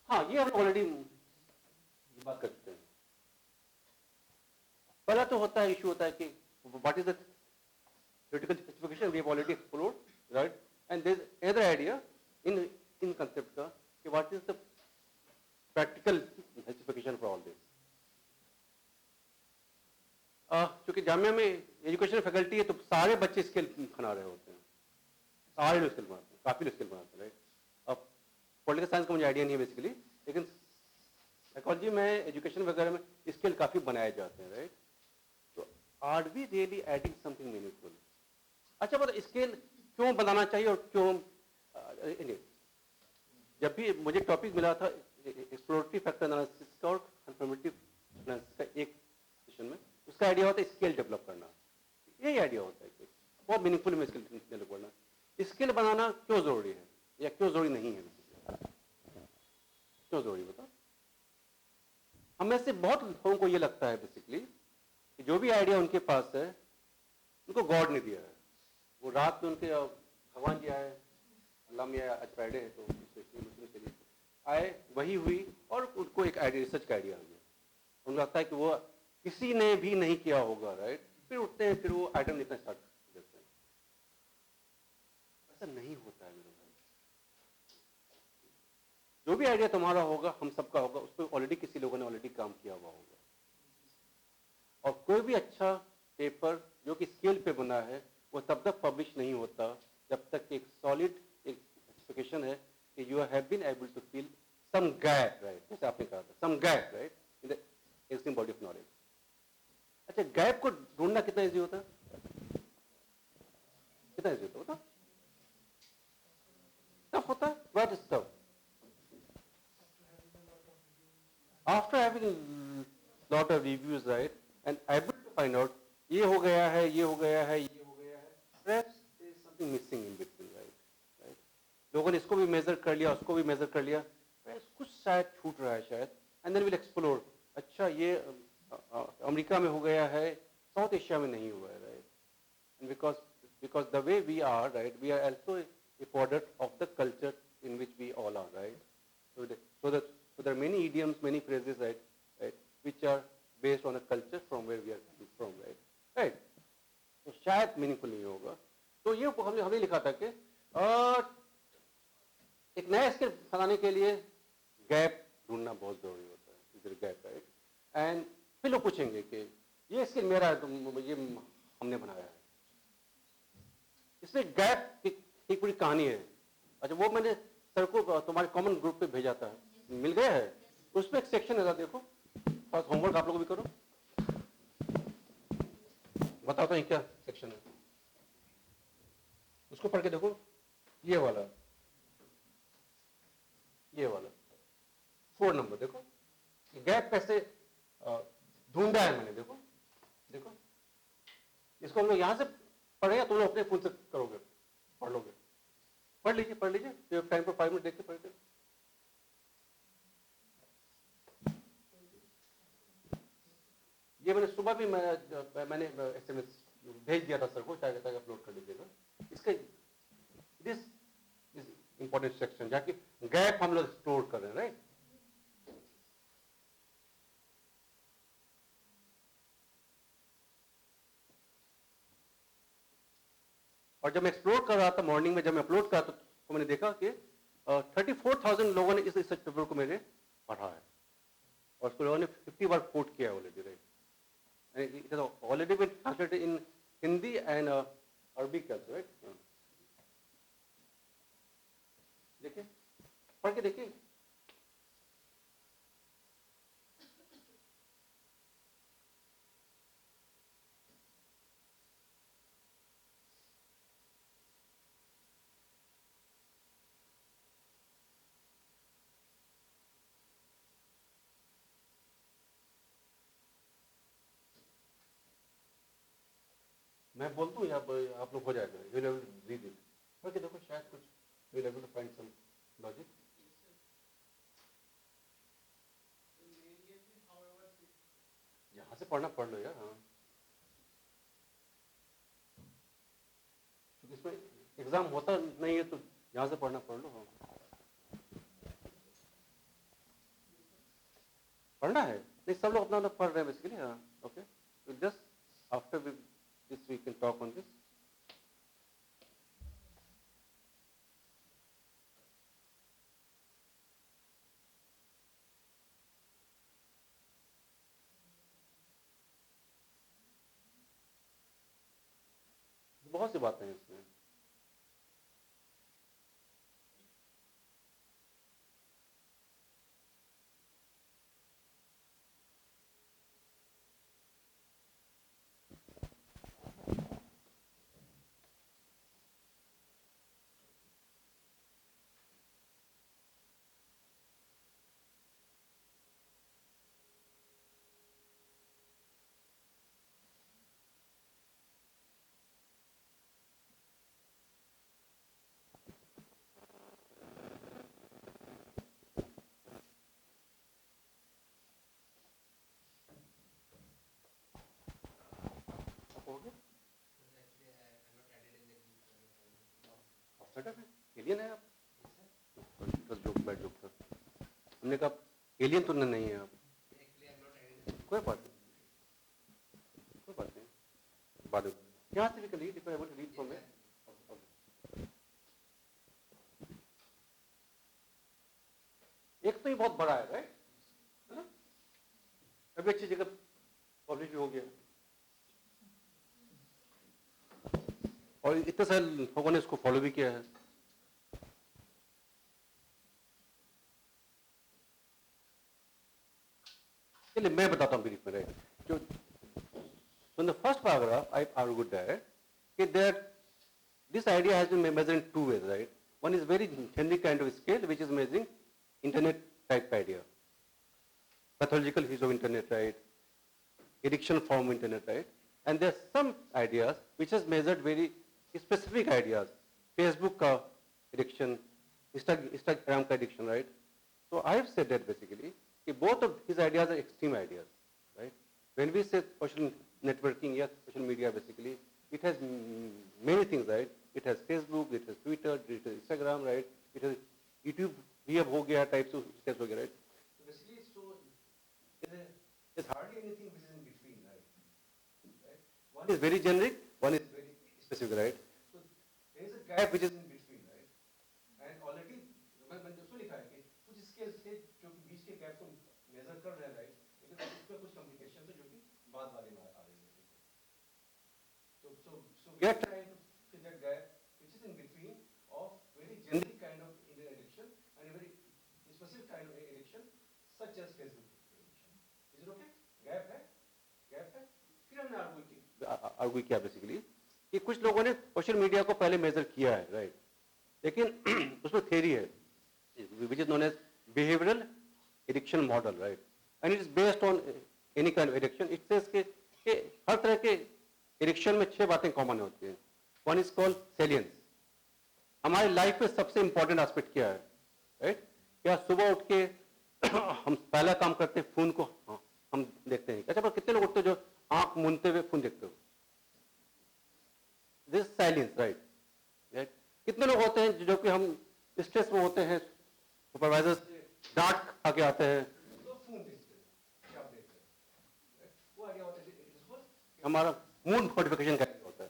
हाँ, ये हम ऑलरेडी बात कर चुके हैं. पहला तो होता है, इशू होता है कि what is the theoretical specification. We have already explored, right? And there is another idea in concept ka कि what is the practical specification for all this. क्योंकि जामिया में एजुकेशन फैकल्टी है तो सारे बच्चे स्किल बना रहे होते हैं, सारे लोग स्किल बनाते हैं, काफी लोग स्किल बनाते हैं, राइट. अब पॉलिटिकल साइंस का मुझे आइडिया नहीं है बेसिकली, लेकिन साइकोलॉजी में एजुकेशन वगैरह में स्किल काफी बनाए जाते हैं, राइट. तो are we really adding something meaningful? अच्छा, मतलब स्केल क्यों बनाना चाहिए और क्यों? जब भी मुझे टॉपिक मिला था एक्सप्लोरेटरी फैक्टर एनालिसिस का और कन्फर्मेटिव एनालिसिस का एक सेशन में, उसका आइडिया होता है स्केल डेवलप करना. यही आइडिया होता है कि बहुत मीनिंगफुल में स्किल डेवलप करना. स्किल बनाना क्यों जरूरी है या क्यों जरूरी नहीं है? क्यों जरूरी बताओ? हमें से बहुत लोगों को ये लगता है बेसिकली कि जो भी आइडिया उनके पास है उनको गॉड ने दिया है. वो रात में उनके भगवान जी आए, अल्लाह में आज फ्राइडे है तो मुस्लिम के लिए आए, वही हुई और उनको एक आइडिया, रिसर्च का आइडिया आ गया. उनको लगता है कि वो किसी ने भी नहीं किया होगा, राइट. फिर उठते हैं, फिर वो आइटम लिखना स्टार्ट कर देते हैं. ऐसा नहीं होता है मेरे भाई. जो भी आइडिया तुम्हारा होगा, हम सबका होगा, उस पर ऑलरेडी किसी लोगों ने ऑलरेडी काम किया हुआ होगा. और कोई भी अच्छा पेपर जो कि स्केल पे बना है वो तब तक पब्लिश नहीं होता जब तक एक सॉलिड एक्सपेक्टेशन है कि you have been able to fill some gap, right. जैसे आपने कहा था, some gap, right, in the existing body of knowledge. अच्छा, गैप को ढूंढना कितना इजी होता है? कितना इजी होता है? टफ होता है. What is tough? After having lot of reviews, right, and able to find out ये हो गया है, ये हो गया है, ये हो गया है, perhaps there is something missing in between, right? लोगों ने इसको भी मेजर कर लिया, उसको भी मेजर कर लिया, कुछ शायद छूट रहा है शायद, एंड देन विल एक्सप्लोर. अच्छा, ये अमेरिका में हो गया है, साउथ एशिया में नहीं हुआ है, right. And because the way we are, right, we are also a product of the culture in which we all are, right. So there are many idioms, many phrases, right, which are based on a culture from where we are from, right. तो शायद meaningful नहीं होगा. तो ये हमने लिखा था कि एक नया स्किल बनाने के लिए गैप ढूंढना बहुत जरूरी होता है. इधर गैप, राइट. एंड फिर लोग पूछेंगे कि ये स्किल मेरा है तो ये हमने बनाया है. इसमें गैप की पूरी कहानी है. अच्छा, वो मैंने सर को तुम्हारे कॉमन ग्रुप पे भेजा था, मिल गया है. उसमें एक सेक्शन है, देखो, और होमवर्क आप लोग भी करो. बताता हूँ क्या सेक्शन है, उसको पढ़ के देखो. ये वाला 4 नंबर देखो, गैप कैसे ढूंढा है मैंने. देखो देखो, इसको हम लोग यहां से पढ़ेगा, तुम लोग अपने फोन से करोगे, पढ़ लोगे. पढ़ लीजिए टाइम पर 5 मिनट देख के पढ़ के. ये मैंने सुबह भी मैंने SMS भेज दिया था सर को, चाहे तक अपलोड कर लीजिएगा। इसका दिस इज इंपॉर्टेंट सेक्शन जहाँ की गैप हम लोग एक्सप्लोर कर रहे हैं, राइट। और जब मैं एक्सप्लोर कर रहा था मॉर्निंग में, जब मैं अपलोड कर रहा था तो मैंने देखा कि 34,000 लोगों ने इस रिसर्च पेपर को मेरे पढ़ा है और उसको लोगों ने 50 बार कोट किया already, right. It has already been translated in Hindi and Arabic also, right. देखिए, पढ़ के देखिए। मैं बोलता हूँ या आप लोग हो जाएगा, यू विल रीड इट। पढ़ के देखो, शायद कुछ you will able to find some logic. यहाँ से पढ़ना पढ़ लो यार। हाँ, क्योंकि इसमें एग्जाम होता नहीं है तो यहाँ से पढ़ना पढ़ लो। हाँ, पढ़ना है नहीं, सब लोग अपना अपना पढ़ रहे हैं बेसिकली। हाँ, okay, just after this we can talk on this. बहुत सी बातें हैं इसमें। एलियन है आप? जोक बैड जोक था। हमने कहा एलियन तो नहीं है आप। कोई बात नहीं, कोई बात नहीं, बाद में यहाँ से भी can read if I able to read from it. एक तो ये बहुत बड़ा है, राइट, है ना? अभी अच्छी जगह पब्लिश हो गया और इतने सारे लोगों ने इसको फॉलो भी किया है। चलिए मैं बताता हूँ ब्रीफ में, राइट। जो in the first paragraph I argued that this idea has been measured in two ways, right. One is very generic kind of scale which is measuring internet type idea, pathological use of internet, right, addiction from internet, right, and there are some ideas which has measured very specific ideas, Facebook ka addiction, Instagram ka addiction, right. So I have said that basically both of these ideas are extreme ideas, right. When we say social networking, yes, social media basically, it has many things, right. It has Facebook, it has Twitter, it has Instagram, right. It has YouTube, we have ho gaya types of steps ho gaya, right. So basically, there's hardly anything which is in between, right. Right. One is very generic, one is very specific, right. So there is a gap which is in between, right. And already मैंने उसको लिखा है कि कुछ scale से जो कि बीच के गैप को मेजर कर रहे हैं, राइट, लेकिन उसमें कुछ कम्युनिकेशन है जो कि बाद वाले में आ रही है। So we are trying to fill that gap which is in between of very generic kind of Indian addiction and a very specific kind of addiction such as Facebook addiction. Is it okay? Gap है। फिर हमने argue किया basically कि कुछ लोगों ने social media को पहले मेजर किया है, राइट, लेकिन उसमें थ्योरी है which is known as behavioral addiction model, right, and it is based on any kind of addiction. It says कि हर तरह के एडिक्शन में 6 बातें कॉमन होती हैं। वन इज कॉल्ड सेलियंस, हमारी लाइफ में सबसे इंपॉर्टेंट एस्पेक्ट क्या है, राइट, क्या सुबह उठ के हम पहला काम करते हैं फोन को हम देखते हैं। अच्छा, पर कितने लोग होते हैं जो आंख मूंदते हुए फोन देखते हो? This silence, right right. कितने लोग होते हैं जो कि हम स्ट्रेस में होते हैं, सुपरवाइजर से डांट खा के आते हैं, हमारा मूड मॉडिफिकेशन कैसे होता है?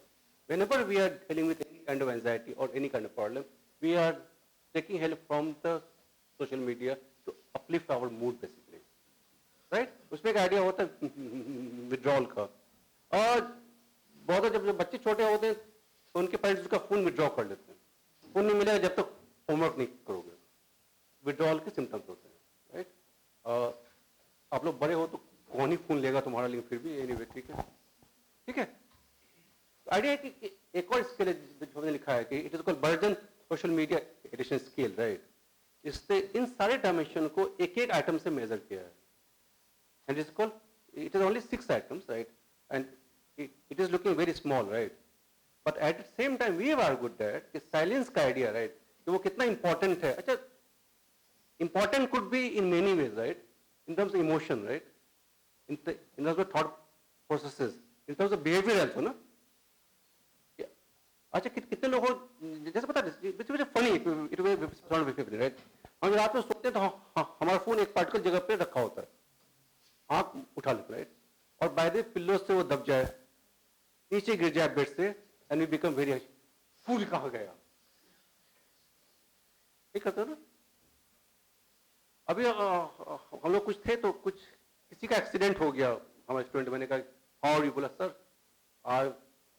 Whenever we are dealing with any kind of anxiety or any kind of problem, we are taking help from the social media to uplift our mood basically, right? उसमें एक आइडिया होता है withdrawal का। और बहुत जब बच्चे छोटे होते हैं तो उनके पेरेंट्स उसका फोन विड्रॉ कर लेते हैं, फोन नहीं मिलेगा जब तक होमवर्क नहीं करोगे। विड्रॉल के सिम्टम्स होते हैं, राइट? आप लोग बड़े हो तो कौन ही फोन लेगा तुम्हारा, लेकिन फिर भी एनीवे ठीक है, ठीक है। आइडिया है कि एक और स्केल जो हमने लिखा है कि it is called Bergen social media addiction scale, right? इससे इन सारे डायमेंशन को एक एक आइटम से मेजर किया है, and it is called, it is only 6 items, right? And it is looking very small, right? But at the same time we are good that कि साइलेंस का आइडिया, राइट, कि वो कितना इंपॉर्टेंट है। अच्छा, important could be in many ways, right? In terms of emotion, right? In terms of thought processes, in terms of behaviour also ना। अच्छा, कितने लोग हो जैसे पता है फनी इट राइट, हम रात में सोते हैं तो हमारा फोन एक पार्टिकुलर जगह पे रखा होता है, आंख उठा लेते, राइट? और बाय द पिल्लो से वो दब जाए, नीचे गिर जाए बेड से, एंड वी बिकम वेरी फूल कहाँ गया, ठीक करते हो ना। अभी हम लोग कुछ थे तो कुछ किसी का एक्सीडेंट हो गया, हमारे स्टूडेंट, मैंने कहा और ये बोला sir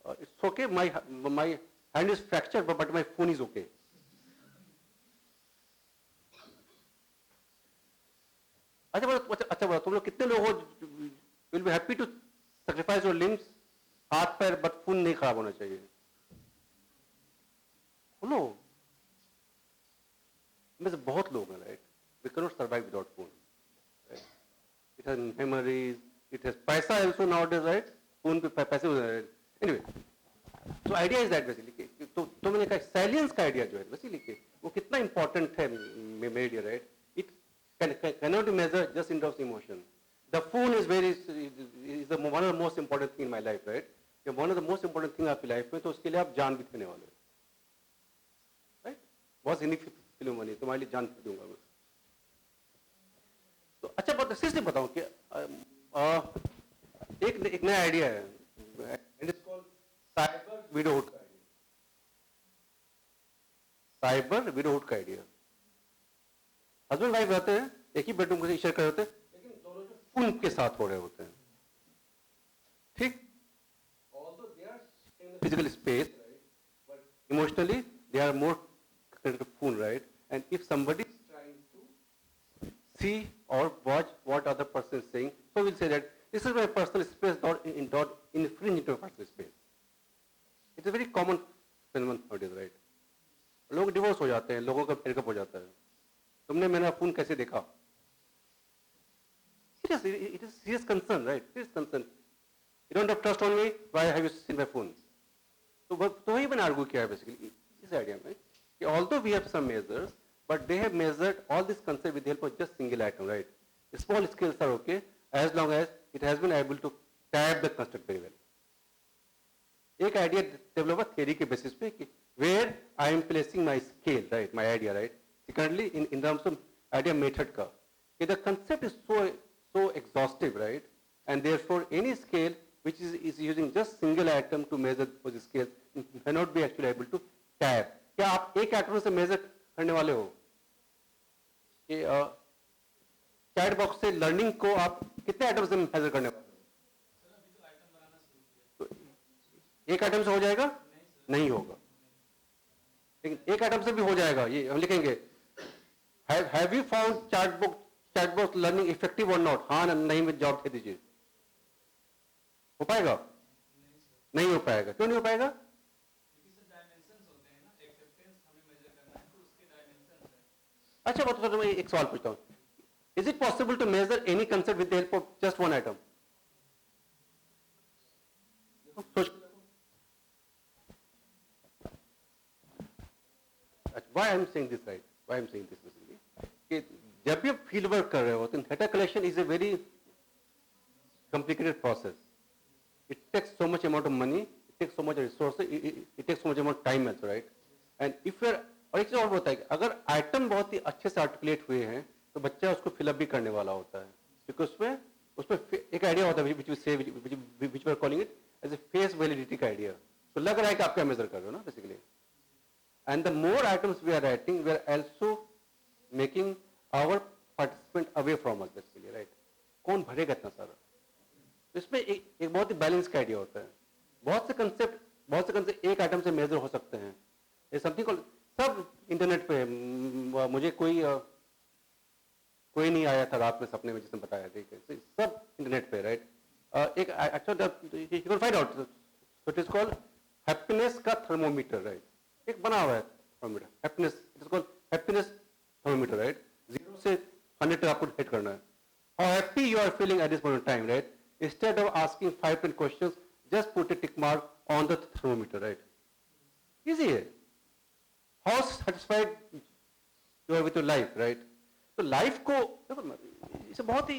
it's okay, my hand is fractured but my phone is okay. अच्छा बोला तुम लोग कितने लोग हो will be happy to sacrifice your limbs, हाथ पैर, बट फोन नहीं खराब होना चाहिए? बोलो, में से बहुत लोग हैं, right? we cannot survive without phone, right? It has memories, it has पैसा also nowadays, right? फोन पे पैसे हो रहे हैं। Anyway, so idea is that basically तो मैंने कहा साइलेंस का आइडिया जो है बेसिकली वो कितना इंपॉर्टेंट है मेरे लिए, right? It cannot be measured just in terms of emotion. The phone is one of the most important thing in my life, right? One of the most important thing आपकी life में, तो उसके लिए आप जान भी देने वाले, राइट? बहुत सिग्निफिकेंट मनी तुम्हारे लिए जान भी दूंगा मैं। तो अच्छा बात सीरियसली बताऊं कि एक नया आइडिया है, and it's called cyber widowhood का आइडिया। साइबर विडोहुड का आइडिया, हस्बैंड वाइफ रहते हैं, एक ही बेडरूम को शेयर कर रहे होते हैं, लेकिन दोनों जो फोन के साथ हो रहे होते हैं, ठीक? Although they are in physical space, right, but emotionally they are more connected to phone, right? And if somebody is trying to see or watch what other person is saying, so we'll say that this is my personal space, not infringe into my personal space. It's a very common phenomenon nowadays, right? लोग divorce हो जाते हैं, लोगों का breakup हो जाता है, तुमने मेरा फोन कैसे देखा? It is serious concern, right? Serious concern. You don't have trust on me, why have you seen my phone? तो वही मैंने आर्ग्यू किया है बेसिकली इस आइडिया में कि although we have some measures, but they have measured all this concept with the help of just single item, right? Small scales are okay as long as it has been able to tap the construct very well. एक idea develop हुआ theory के basis पे कि where I am placing my scale, right? My idea, right? Secondly, in terms of idea method का, कि the concept is so exhaustive, right? And therefore, any scale which is using just single item to measure those scales cannot be actually able to tap. क्या आप एक item से major करने वाले हो? कि चैट बॉक्स से लर्निंग को आप कितने आइटम से मेजर करने वाले हो? तो एक आइटम से हो जाएगा? नहीं होगा, लेकिन एक आइटम से भी हो जाएगा। ये हम लिखेंगे have you found chat box learning effective और नॉट? हाँ नहीं में जवाब दे दीजिए। हो पाएगा? नहीं हो पाएगा। क्यों नहीं हो पाएगा? अच्छा बात तो मैं एक सवाल पूछता हूं, is it possible to measure any concept with the help of just one item? Why I am saying this, right? Why I am saying this basically कि जब भी आप फील्ड वर्क कर रहे हो तो data collection is a very complicated process. It takes so much amount of money, it takes so much resources, it takes so much amount of time also, right? And if you're, और एक चीज और होता है कि अगर item बहुत ही अच्छे से आर्टिकुलेट हुए हैं तो बच्चा उसको फिलअप भी करने वाला होता है, क्योंकि उसमें एक आइडिया होता है which we are calling it as a face validity का आइडिया, तो लग रहा है कि आप क्या मेजर कर रहे हो ना basically. And the more items we are writing, we are also making our participant away from us basically, right? कौन भरेगा इतना सारा? इसमें एक बहुत ही बैलेंस का आइडिया होता है. बहुत से कंसेप्ट एक आइटम से मेजर हो सकते हैं. ये समथिंग कॉल्ड, सब इंटरनेट पे, मुझे कोई नहीं आया था रात में सपने में जिसने बताया, ठीक है, सब इंटरनेट पे, राइट? एक actually you can find out, so it is called happiness का थर्मोमीटर, राइट? एक बना हुआ है thermometer, happiness, it is called happiness thermometer, right? 0 से 100 तक आपको हिट करना है. How happy you are feeling at this point of time, right? Instead of asking 5-10 questions, just put a tick mark on the thermometer, right? Easy है. How satisfied you are with your life, right? तो life को, इसे बहुत ही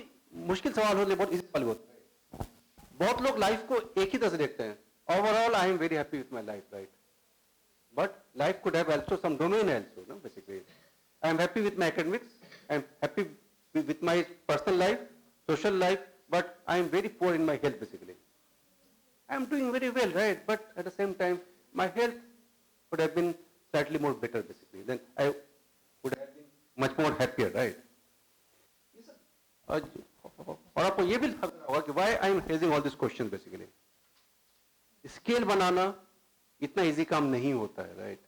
मुश्किल सवाल होते हैं, बहुत इजी सवाल होता है. बहुत लोग लाइफ को एक ही तरह से देखते हैं. Overall, I am very happy with my life, right? But life could have also some domain also, no? Basically, I am happy with my academics. I am happy with my personal life, social life. But I am very poor in my health basically. I am doing very well, right? But at the same time, my health would have been slightly more better basically. Then I would have been much more happier, right? और आपको ये भी होगा कि why I am raising all these questions basically. Scale बनाना इतना easy काम नहीं होता है, राइट?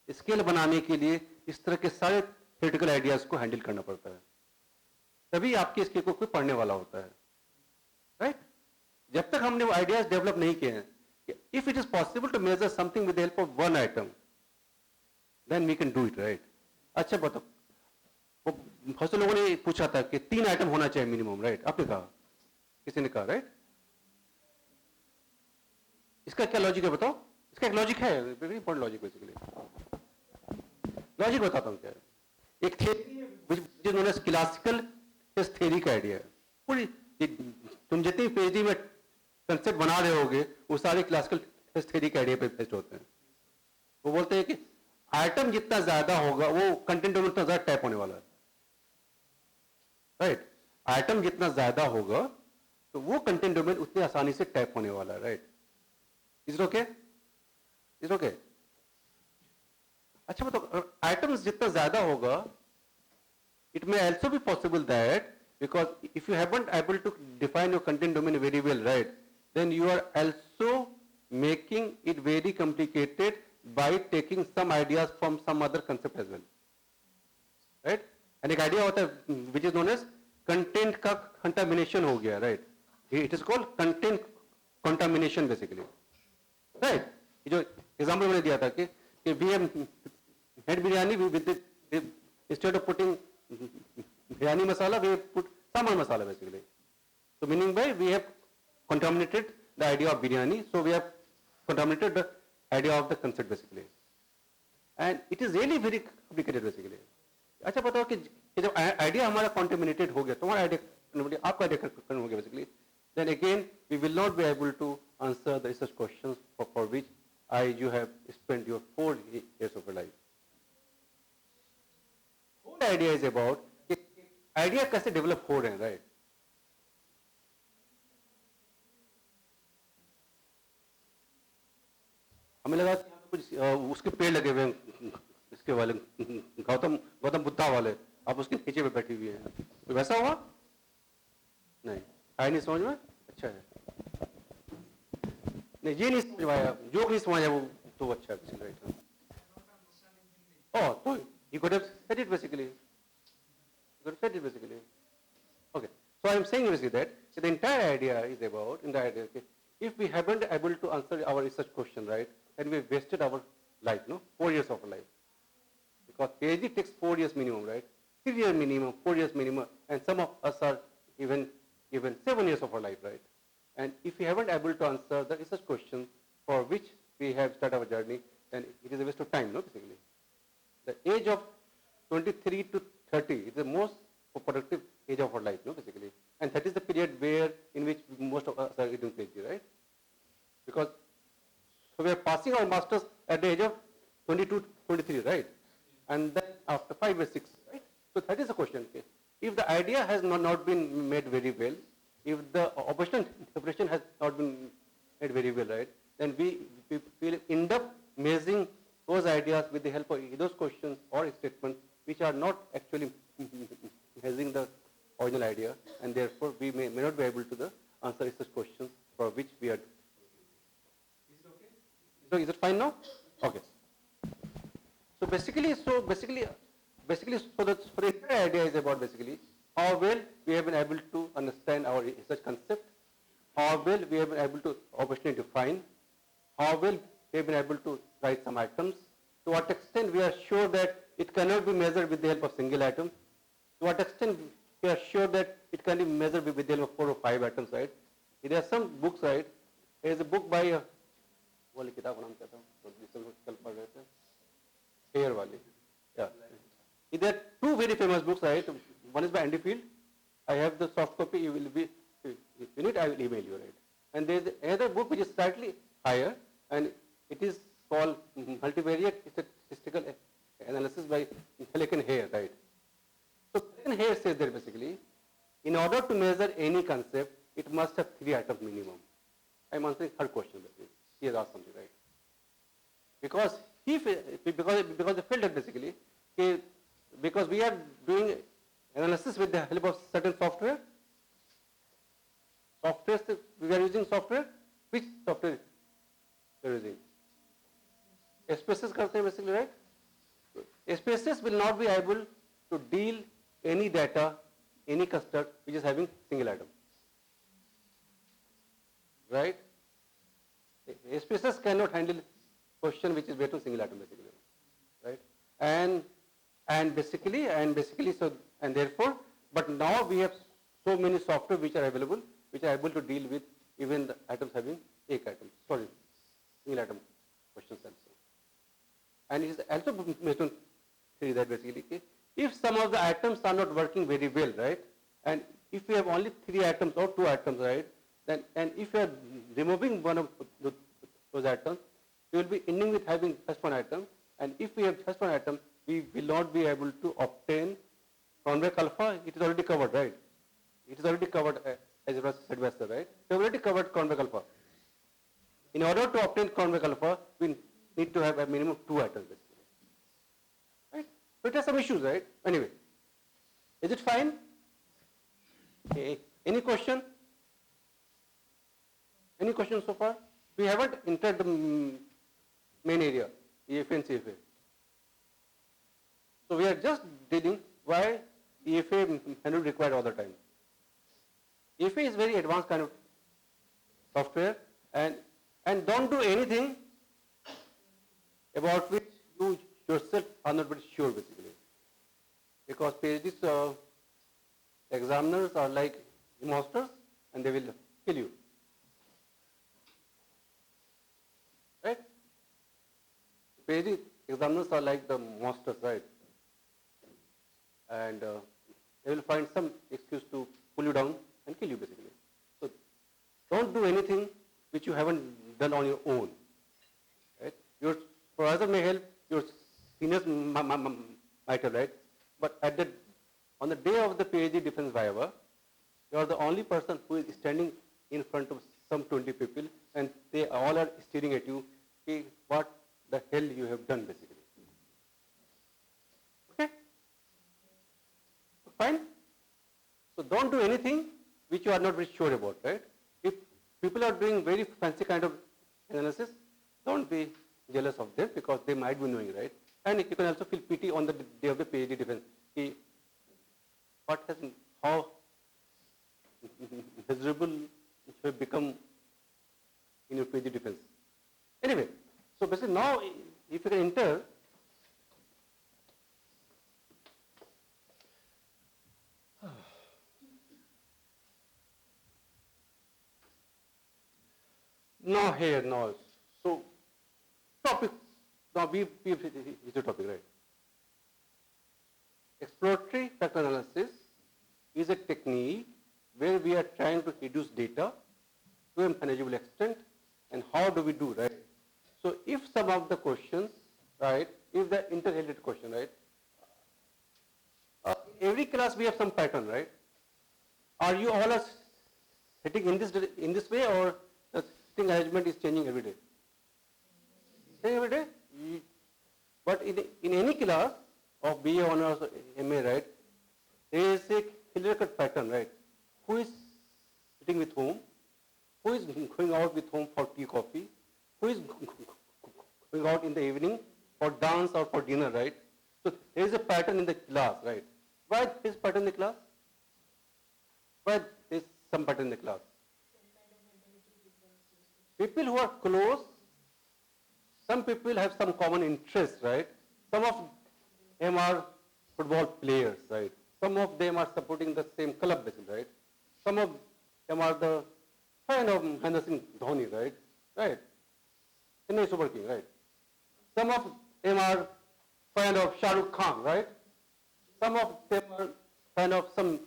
स्केल बनाने के लिए इस तरह के सारे थ्योरेटिकल आइडियाज को हैंडल करना पड़ता है, तभी आपके स्केल को कोई पढ़ने वाला होता है, राइट? जब तक हमने वो आइडियाज डेवलप नहीं किए हैं, if it is possible to measure something with the help of one item, then we can do it, right? अच्छा बताओ, बहुत से लोगों ने पूछा था कि 3 आइटम होना चाहिए मिनिमम, राइट? आपने कहा, किसी ने कहा, राइट? इसका क्या लॉजिक है बताओ? इसका एक लॉजिक है, very important logic basically. Logic बताता हूं क्या है. एक थ्योरी जिन्होंने क्लासिकल थ्योरी का आइडिया है. पूरी तुम जितनी पीएचडी में कंसेप्ट बना रहे होगे वो सारे क्लासिकल थ्योरी के आइडिया पे बेस्ड होते हैं. वो बोलते हैं कि आइटम जितना ज्यादा होगा वो कंटेंट डोमेन उतना ज्यादा टैप होने वाला है, राइट? आइटम जितना ज्यादा होगा तो वो कंटेंट डोमेन उतनी आसानी से टैप होने वाला है, right? Is okay? Is okay? अच्छा बताओ, आइटम्स जितना ज्यादा होगा, it may also be possible that because if you haven't able to define your content domain very well, right, then you are also making it very complicated by taking some ideas from some other concept as well, right? And एक idea होता है which is known as content का contamination हो गया, right? It is called content contamination basically, right? ये जो example मैंने दिया था कि we have had biryani with the, instead of putting biryani masala, we have put sambar masala basically. So meaning by we have contaminated the idea of biryani, so we have contaminated the idea of the concept basically. And it is really very complicated basically. अच्छा बताओ कि जब idea हमारा contaminated हो गया, तुम्हारा idea, आपका idea हो गया basically, then again we will not be able to answer the research questions for which you have spent your 4 years of your life. Whole idea is about idea कैसे develop हो रहे हैं, right? हमें लगा कुछ उसके पेड़ लगे हुए हैं, इसके वाले गौतम बुद्धा वाले, आप उसके नीचे पे बैठी हुई हैं, तो वैसा हुआ नहीं? आया नहीं समझ में? अच्छा है, नहीं ये नहीं समझ पाया, जो नहीं समझा वो तो अच्छा है, राइट? तो you could have said it basically. Okay, so I am saying basically that the entire idea is about, in the idea, okay, if we haven't able to answer our research question, right, then we wasted our life, no, 4 years of our life. Because PhD takes 4 years minimum, right? 3 years minimum, 4 years minimum, and some of us are even 7 years of our life, right? And if we haven't able to answer the research question for which we have started our journey, then it is a waste of time, no, basically. The age of 23 to 30 is the most productive age of our life, no, basically. And that is the period where, in which most of us are doing PhD, right? Because so we are passing our masters at the age of 22, 23, right? And then after 5 or 6, right? So that is the question. Okay? If the idea has not been made very well, if the operational interpretation has not been made very well, right? Then we will end up measuring those ideas with the help of those questions or statements which are not actually measuring the original idea, and therefore we may not be able to answer such questions for which we are. So is it fine now? Okay. So basically, so the entire idea is about basically how well we have been able to understand our research concept, how well we have been able to operationally define, how well we have been able to write some items, to what extent we are sure that it cannot be measured with the help of single atom, to what extent we are sure that it can be measured with the help of 4 or 5 atoms, right? There are some books, right? There is a book by वो वाली किताब का नाम क्या था? तो जिसमें कल पढ़ रहे थे, Hair वाली. Yeah. There are 2 very famous books, right? One is by Andy Field. I have the soft copy. You will be, you need, I will email you, right? And there is another book which is slightly higher, and it is called Multivariate Statistical Analysis by Aligarh, right? So Aligarh says that basically, in order to measure any concept, it must have 3 atoms minimum. I am answering third question. Basically. He has asked something, right? Because he felt that basically, because we are doing analysis with the help of certain software. We are using software. Which software we are using? SPSS karte hain basically, right? SPSS will not be able to deal any data, any construct which is having single atom. Right? SPSS cannot handle question which is based on single atom basically, right? And basically so, and therefore, but now we have so many software which are available, which are able to deal with even the atoms having single atom questions also. And it is also based on theory that basically if some of the atoms are not working very well, right? And if we have only 3 atoms or 2 atoms, right? Then, and if you are removing one of those atoms, you will be ending with having just one atom. And if we have just one atom, we will not be able to obtain convex alpha. It is already covered, right? It is already covered, as it was said by sir, right? We have already covered convex alpha. In order to obtain convex alpha, we need to have a minimum of 2 atoms, basically. Right? So it has some issues, right? Anyway, is it fine? Okay. Any question? Any questions so far? We haven't entered the main area, EFA and CFA. So we are just dealing why EFA cannot be required all the time. EFA is very advanced kind of software, and don't do anything about which you yourself are not very sure basically. Because PhD examiners are like monsters and they will kill you. Right? PhD examiners are like the monsters, right? And they will find some excuse to pull you down and kill you basically. So don't do anything which you haven't done on your own. Right? Your supervisor may help, your seniors might have, right? But on the day of the PhD defense viva, you are the only person who is standing in front of some 20 people and they all are staring at you, okay, what the hell you have done basically. Okay? Fine? So don't do anything which you are not very sure about, right? If people are doing very fancy kind of analysis, don't be jealous of them because they might be knowing, right? And you can also feel pity on the day of the PhD defense. How miserable you have become in your PhD defense. Anyway, so basically now if you can enter, now here, now, so topic, now we is the topic, right? Exploratory factor analysis is a technique where class we have some pattern, right? Are you all are sitting in this way, or the sitting arrangement is changing every day? Changing every day? But in any class of BA honors or MA, right, there is a clear-cut pattern, right? Who is sitting with whom? Who is going out with whom for tea, coffee? Who is going out in the evening for dance or for dinner, right? So there is a pattern in the class, right? Why is pattern in the class? Why is some pattern in the class? People who are close, some people have some common interest, right? Some of them are football players, right? Some of them are supporting the same club, basically, right? Some of them are the fan of Mahendra Singh Dhoni, right? Right? Chennai Super King, right? Some of them are fan of Shah Rukh Khan, right? Some of them are fan of some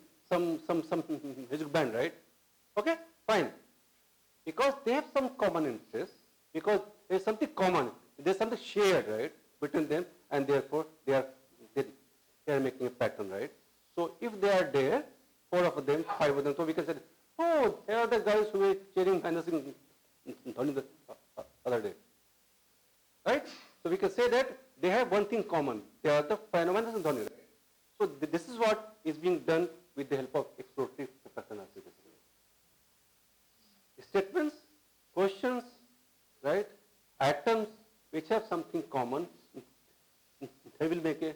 music band, right? Okay, fine. Because they have some common interest, because there is something common, there is something shared, right, between them, and therefore they are making a pattern, right? So if they are there, 4 of them, 5 of them, so we can say, oh, here are the guys who were cheering Mahendra Singh Dhoni the other day, right? So we can say that they have one thing common, they are the fan of Mahendra Singh Dhoni, right? So this is what is being done with the help of explorative pattern analysis. Statements, questions, right, items which have something common, they will make a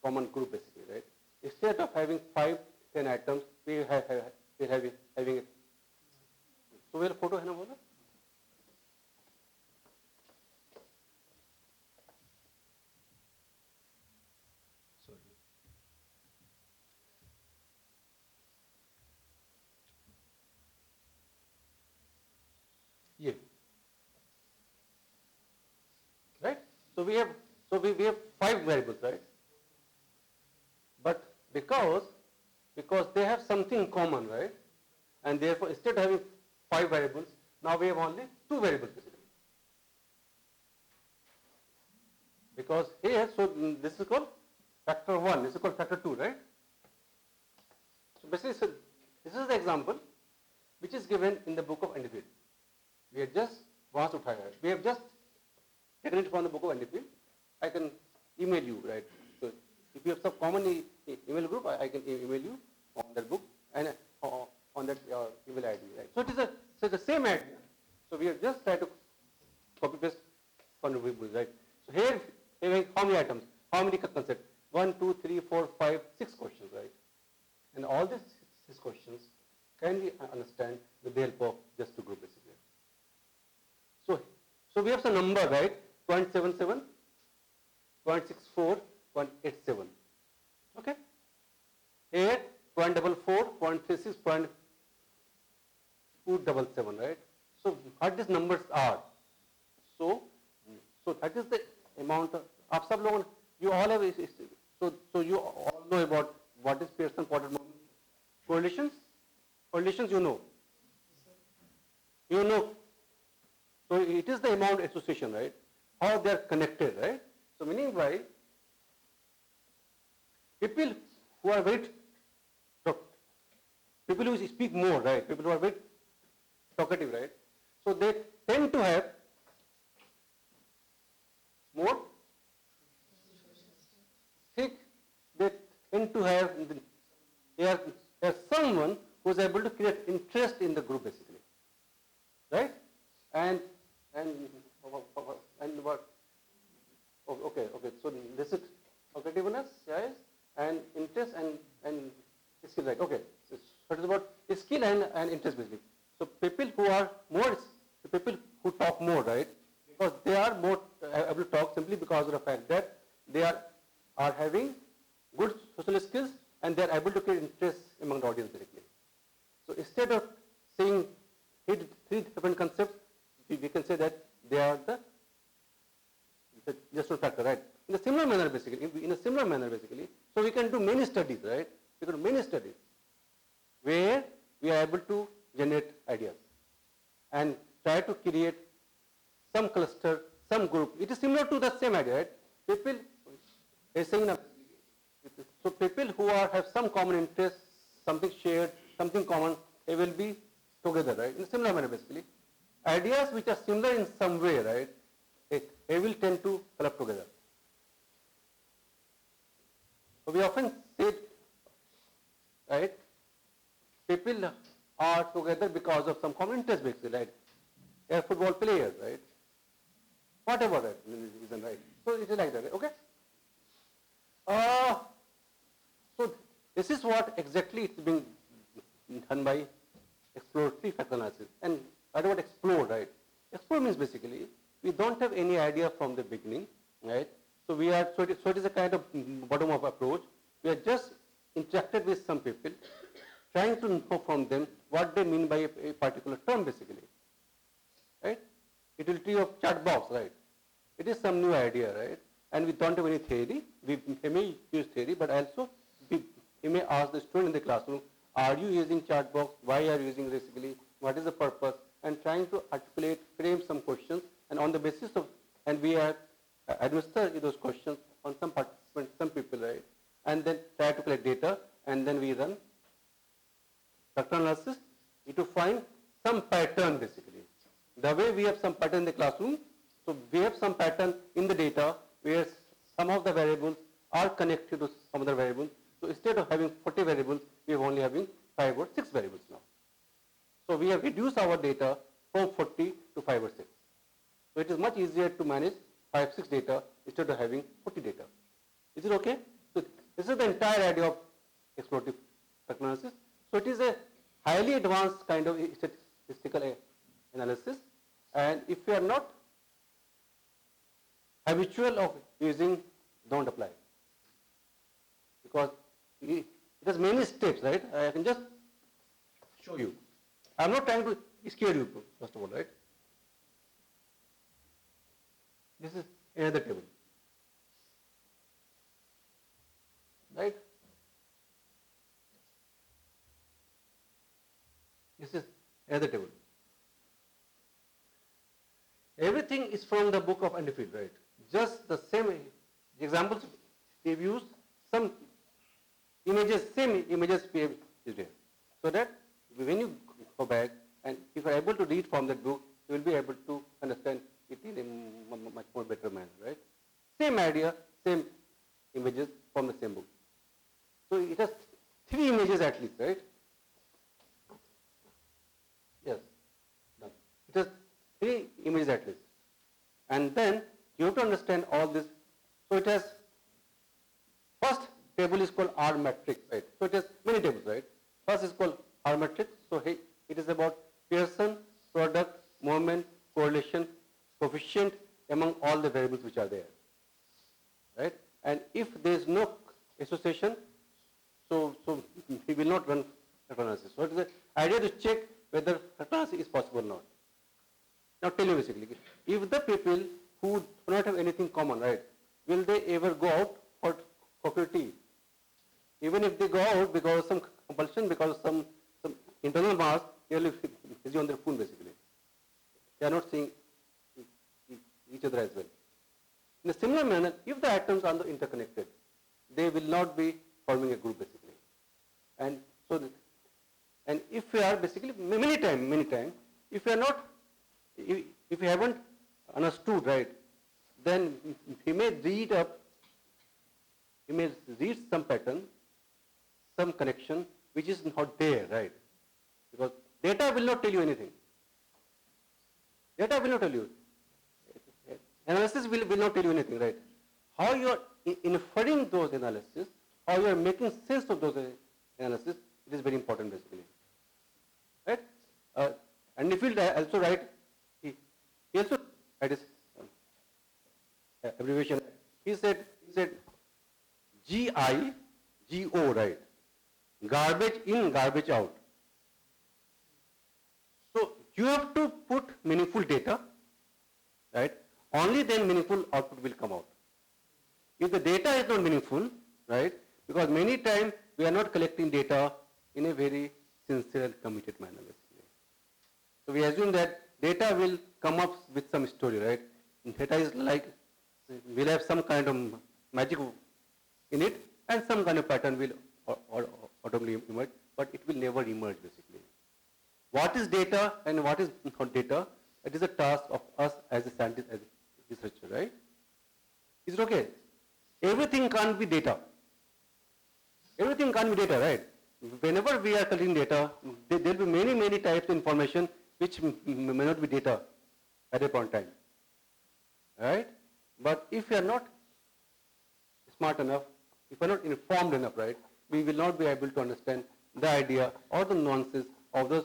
common group, basically, right? Instead of having 5, 10 items, we are having it. So we'll photo है ना बोला? Yeah. Right? So we have 5 variables, right? But because they have something common, right? And therefore instead of having 5 variables, now we have only 2 variables, basically. Because here, so this is called factor 1, this is called factor 2, right? So basically, so this is the example which is given in the book of NDP. We have just we have just taken it from the book of NDP. I can email you, right? So if you have some common email group, I can email you on that book and on that email ID, right? So it is the same idea. So we have just tried to copy paste from the book, right? So here we have how many items, how many concepts? 1, 2, 3, 4, 5, 6 questions, right? And all these 6 questions can be understand with the help of just 2 groups, basically. So we have some number, right? 0.77, 0.64, 0.87. Okay? Here 0.44, 0.36, 0.277, right? So what these numbers are? So that is the amount of आप सब लोग you all have so you all know about what is Pearson-Porter model. Correlations you know. So it is the amount association, right? How they are connected, right? So meaning by people who are very people who speak more, right? People who are very talkative, right? So they tend to have more thick. They tend to have they are someone who is able to create interest in the group, basically, right? And what? Okay. So this is talkativeness, yes, and interest and skill, right? Okay. So it is about skill and interest, basically. So people who are more, the people who talk more, right? Because they are more able to talk simply because of the fact that they are having good social skills and they are able to create interest among the audience, basically. So instead of saying 3 different concepts, we can say that they are the just one factor, right? In a similar manner, basically. So we can do many studies, right? We can do many studies where we are able to generate ideas and try to create some cluster, some group. It is similar to the same idea, right? People are saying So people who have some common interest, something shared, something common, they will be together, right? In a similar manner, basically. Ideas which are similar in some way, right? They will tend to club together. So we often say, right? People are together because of some common interest, basically, right? They are football players, right? Whatever that reason, right? So it is like that, okay? So this is what exactly it's being done by exploratory factor analysis. And I don't explore, right? Explore means basically we don't have any idea from the beginning, right? So it is a kind of bottom-up approach. We are just interacted with some people, trying to know from them what they mean by a particular term, basically, right? Utility of chat box, right? It is some new idea, right? And we don't have any theory. We may use theory, but also we may ask the student in the classroom, are you using chat box? Why are you using basically? What is the purpose? And trying to articulate, frame some questions, and on the basis of, and we are administer those questions on some participants, some people, right? And then try to collect data, and then we run factor analysis to find some pattern, basically. The way we have some pattern in the classroom, so we have some pattern in the data where some of the variables are connected to some other variables. So instead of having 40 variables, we are only having 5 or 6 variables now. So we have reduced our data from 40 to 5 or 6. So it is much easier to manage 5, 6 data instead of having 40 data. Is it okay? So this is the entire idea of explorative factor analysis. So it is a highly advanced kind of statistical analysis. And if you are not habitual of using, don't apply. Because it has many steps, right? I can just show you. I'm not trying to scare you, first of all, right? This is another table. Right? This is another table. Everything is from the book of Anfield, right? Just the same examples we've used, some images, same images we have used here. So that when you go back and if you are able to read from that book, you will be able to understand it in a much more better manner, right? Same idea, same images from the same book. So it has 3 images at least, right? Yes, done. It has 3 images at least. And then you have to understand all this. So it has, first table is called R matrix, right? So it has many tables, right? First is called R matrix. So it is about Pearson, product, moment, correlation, coefficient among all the variables which are there, right? And if there is no association, so we will not run factor analysis. So it is the idea to check whether factor analysis is possible or not. Now tell you basically, if the people who do not have anything common, right, will they ever go out for coffee or tea? Even if they go out because of some compulsion, because of some internal mass, they will be busy on their phone basically. They are not seeing each other as well. In a similar manner, if the atoms are interconnected, they will not be forming a group basically. And so, and if we are basically many times, if we are not, if we haven't understood, right, then we may read some pattern, some connection which is not there, right? Because data will not tell you anything. Data will not tell you. Analysis will not tell you anything, right? How you are inferring those analysis, how you are making sense of those analysis, it is very important basically. Right? And if you also write, he also had his abbreviation. He said GIGO, right? Garbage in, garbage out. So you have to put meaningful data, right? Only then meaningful output will come out. If the data is not meaningful, right? Because many times we are not collecting data in a very sincere and committed manner, basically. So we assume that data will come up with some story, right? Data is like, will have some kind of magic in it, and some kind of pattern will automatically emerge, but it will never emerge basically. What is data and what is not data? It is a task of us as a scientist, as a researcher, right? Is it okay? Everything can't be data. Everything can't be data, right? Whenever we are collecting data, there will be many, many types of information which may not be data at a point in time, right? But if we are not smart enough, if we are not informed enough, right, we will not be able to understand the idea or the nuances of those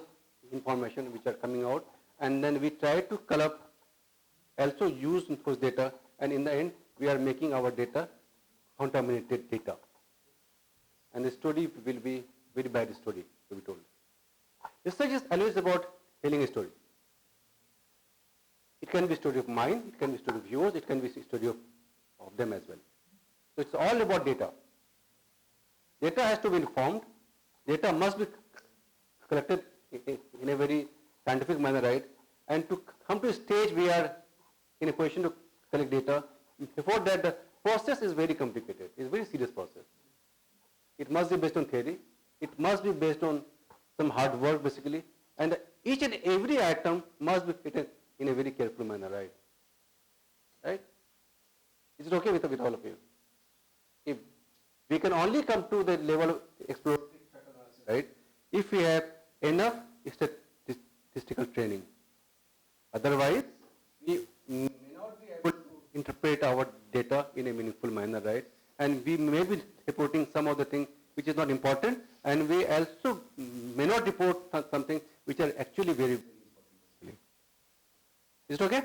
information which are coming out, and then we try to collect, also use those data, and in the end, we are making our data contaminated data. And the story will be very bad story, to be told. Research is always about telling a story. It can be a story of mine, it can be a story of yours, it can be a story of them as well. So it's all about data. Data has to be informed, data must be collected in a very scientific manner, right? And to come to a stage we are in a position to collect data, before that the process is very complicated, it's a very serious process. It must be based on theory, it must be based on some hard work basically, and each and every item must be fitted in a very careful manner, right? Right? Is it okay with all of you? If we can only come to the level of exploratory analysis, right, if we have enough statistical training. Otherwise, we may not be able to interpret our data in a meaningful manner, right? And we may be reporting some of the things which is not important, and we also may not report something which are actually very important. Is it okay?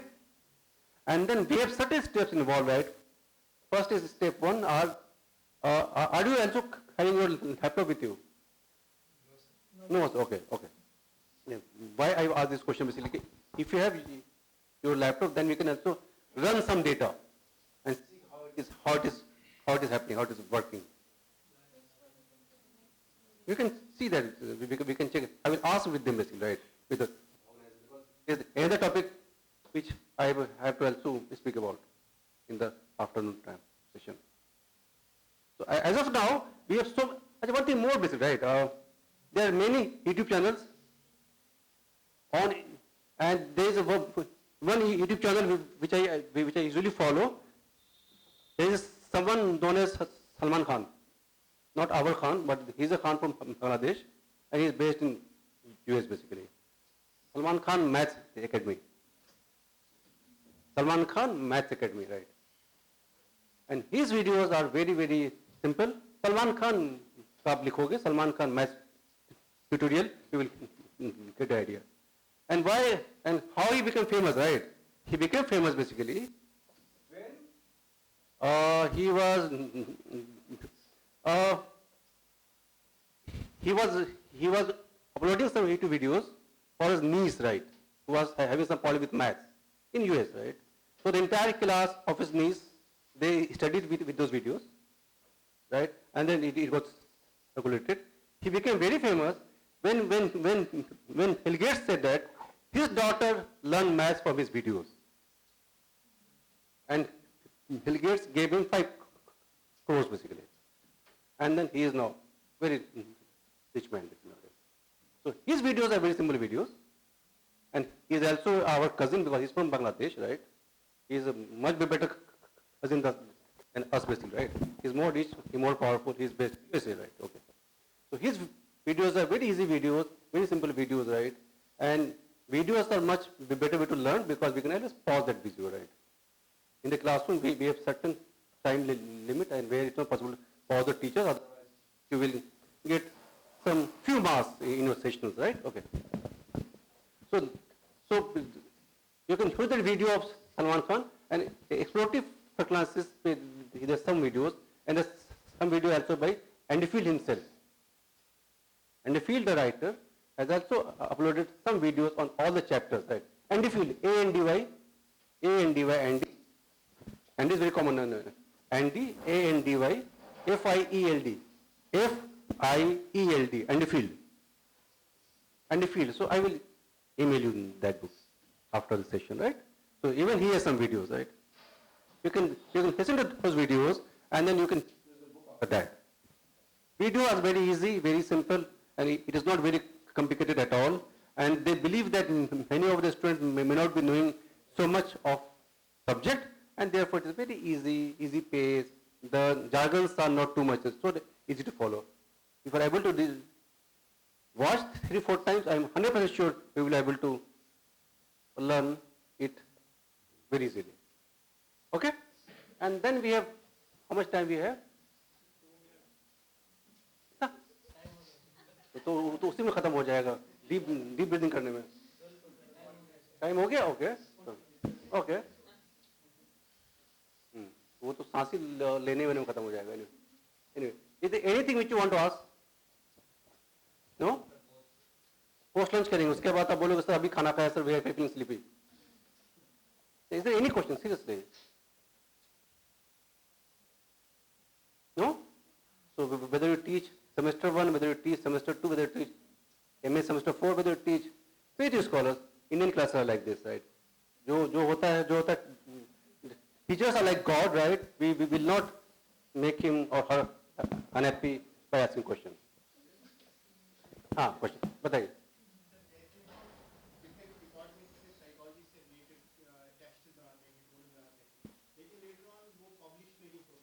And then we have certain steps involved, right? First is step one, are you also having your laptop with you? No, sir. Okay, okay. Yeah. Why I ask this question basically, if you have your laptop, then we can also run some data and see how it is happening, how it is working. You can see that, we can check it. I will ask with them basically, right? With the, there's another topic which I have to also speak about in the afternoon time session. So as of now, we have one thing more basically, right? There are many YouTube channels on, and there is one YouTube channel which I usually follow. There is someone known as Salman Khan, not our Khan, but he's a Khan from Bangladesh, and he's based in US basically. Salman Khan Maths Academy. Salman Khan Maths Academy, right? And his videos are very, very simple. Salman Khan, आप लिखोगे Salman Khan Maths tutorial, you will get the idea. And why and how he became famous, right? He became famous basically when he was uploading some YouTube videos for his niece, right? Who was having some problem with maths in US, right? So the entire class of his niece, they studied with those videos, right? And then it got circulated. He became very famous when Bill Gates said that his daughter learned maths from his videos. And Bill Gates gave him 5 crores basically. And then he is now very rich man. So his videos are very simple videos. And he is also our cousin because he's from Bangladesh, right? He is a much better cousin than us basically, right? He's more rich, he's more powerful, he's based in USA, right? Okay. So his videos are very easy videos, very simple videos, right? And videos are much better way to learn because we can always pause that video, right? In the classroom, we have certain time limit and where it's not possible to pause the teacher, otherwise you will get some few marks in your sessions, right? Okay. So you can use that video of Salman Khan and explorative classes, there's some videos and there's some video also by Andy Field himself. Andy Field, the writer, has also uploaded some videos on all the chapters, right? Andy Field, Andy, Andy. Andy is very common. Andy, Andy, Field, Field, Andy Field. Andy Field. So I will email you that book after the session, right? So even he has some videos, right? You can listen to those videos and then you can use the book after that. Video is very easy, very simple, and it is not very complicated at all. And they believe that many of the students may not be knowing so much of subject, and therefore it is very easy, easy pace. The jargons are not too much, so easy to follow. If you are able to watch 3-4 times, I am 100% sure we will be able to learn it very easily. Okay? And then we have, how much time we have? तो उसी में खत्म हो जाएगा deep breathing करने में time हो गया ओके ओके वो तो सांस ही लेने में खत्म हो जाएगा anyway is anything which you want to ask no post lunch करेंगे उसके बाद आप बोलोगे सर अभी खाना खाया sir we are feeling sleepy is there any question seriously no so whether you teach semester 1, whether you teach semester 2, whether you teach MA semester 4, whether you teach PhD scholars, Indian classes are like this, right? जो होता है, teachers are like God, right? We will not make him or her unhappy by asking questions. हाँ, question, बताइए.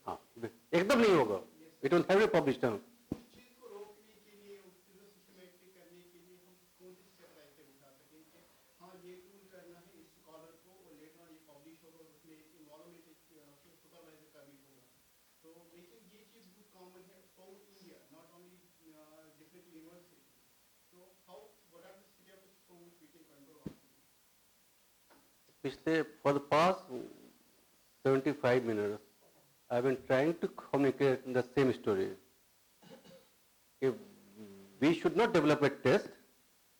हाँ, एकदम नहीं होगा. We don't have a published term. For the past 75 minutes, I've been trying to communicate the same story. If we should not develop a test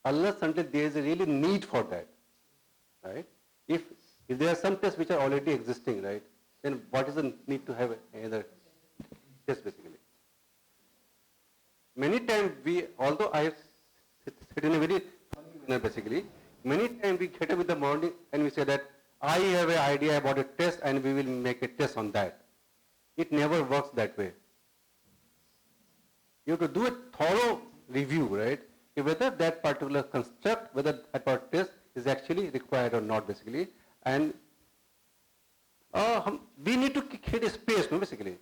unless until there is a really need for that, right? If there are some tests which are already existing, right, then what is the need to have another test basically? Many times although I sit in a very funny manner basically, many times we get up in the morning and we say that I have an idea about a test and we will make a test on that. It never works that way. You have to do a thorough review, right? Whether that particular construct, whether that particular test is actually required or not basically. And we need to create a space, no, basically.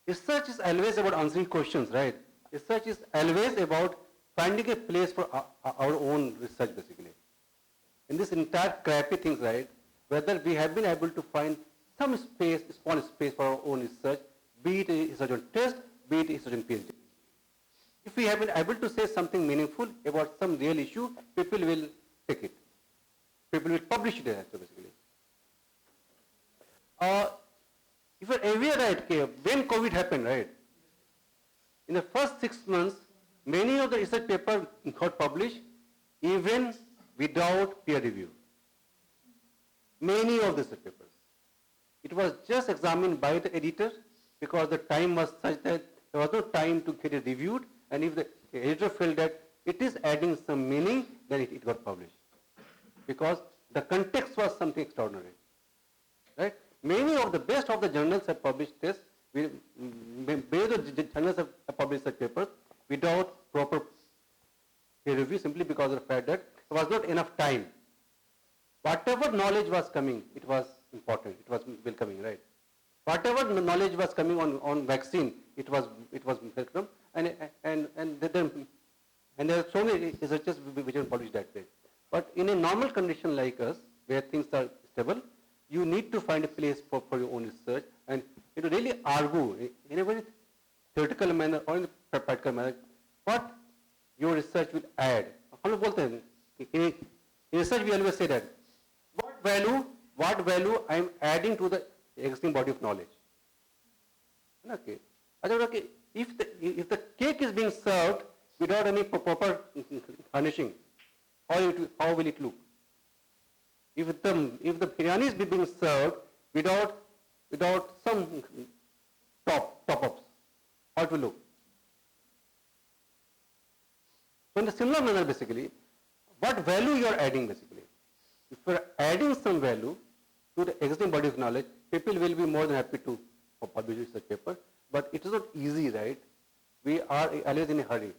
Research is always about answering questions, right? Research is always about finding a place for our own research, basically. In this entire crappy things, right, whether we have been able to find some space, small space for our own research, be it research on test, be it research on PhD. If we have been able to say something meaningful about some real issue, people will take it. People will publish it, basically. If you're aware, right, when COVID happened, right, in the first 6 months, many of the research papers got published even without peer review. Many of the research papers. It was just examined by the editor because the time was such that there was no time to get it reviewed, and if the editor felt that it is adding some meaning, then it got published. Because the context was something extraordinary. Right? Many of the best of the journals have published this. Many of the journals have published such papers without proper peer review simply because of the fact that there was not enough time. Whatever knowledge was coming, it was important. It was welcoming, right? Whatever knowledge was coming on vaccine, it was welcome. And there are so many researchers which are published that way. But in a normal condition like us, where things are stable, you need to find a place for your own research and really argue in a very theoretical manner or in a practical manner what your research will add. In research we always say that what value I am adding to the existing body of knowledge. Okay. If the cake is being served without any proper furnishing, how will it look? If the biryani is being served without some top-ups, how it will look? So in a similar manner, basically, what value you are adding, basically? If you are adding some value to the existing body of knowledge, people will be more than happy to publish such paper. But it is not easy, right? we are always in a hurry.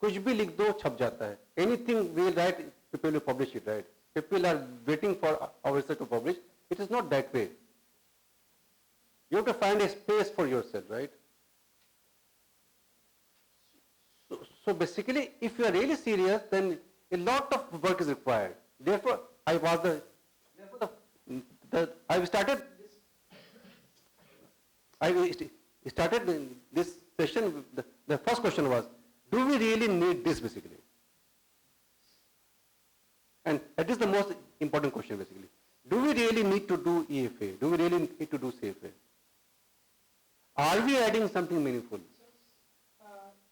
कुछ भी लिख दो छप जाता है. Anything we write, people will publish it, right? People are waiting for our research to publish. It is not that way. You have to find a space for yourself, right? So basically, if you are really serious, then a lot of work is required. Therefore, I started this session. The first question was, do we really need this basically? And that is the most important question basically. Do we really need to do EFA? Do we really need to do CFA? Are we adding something meaningful?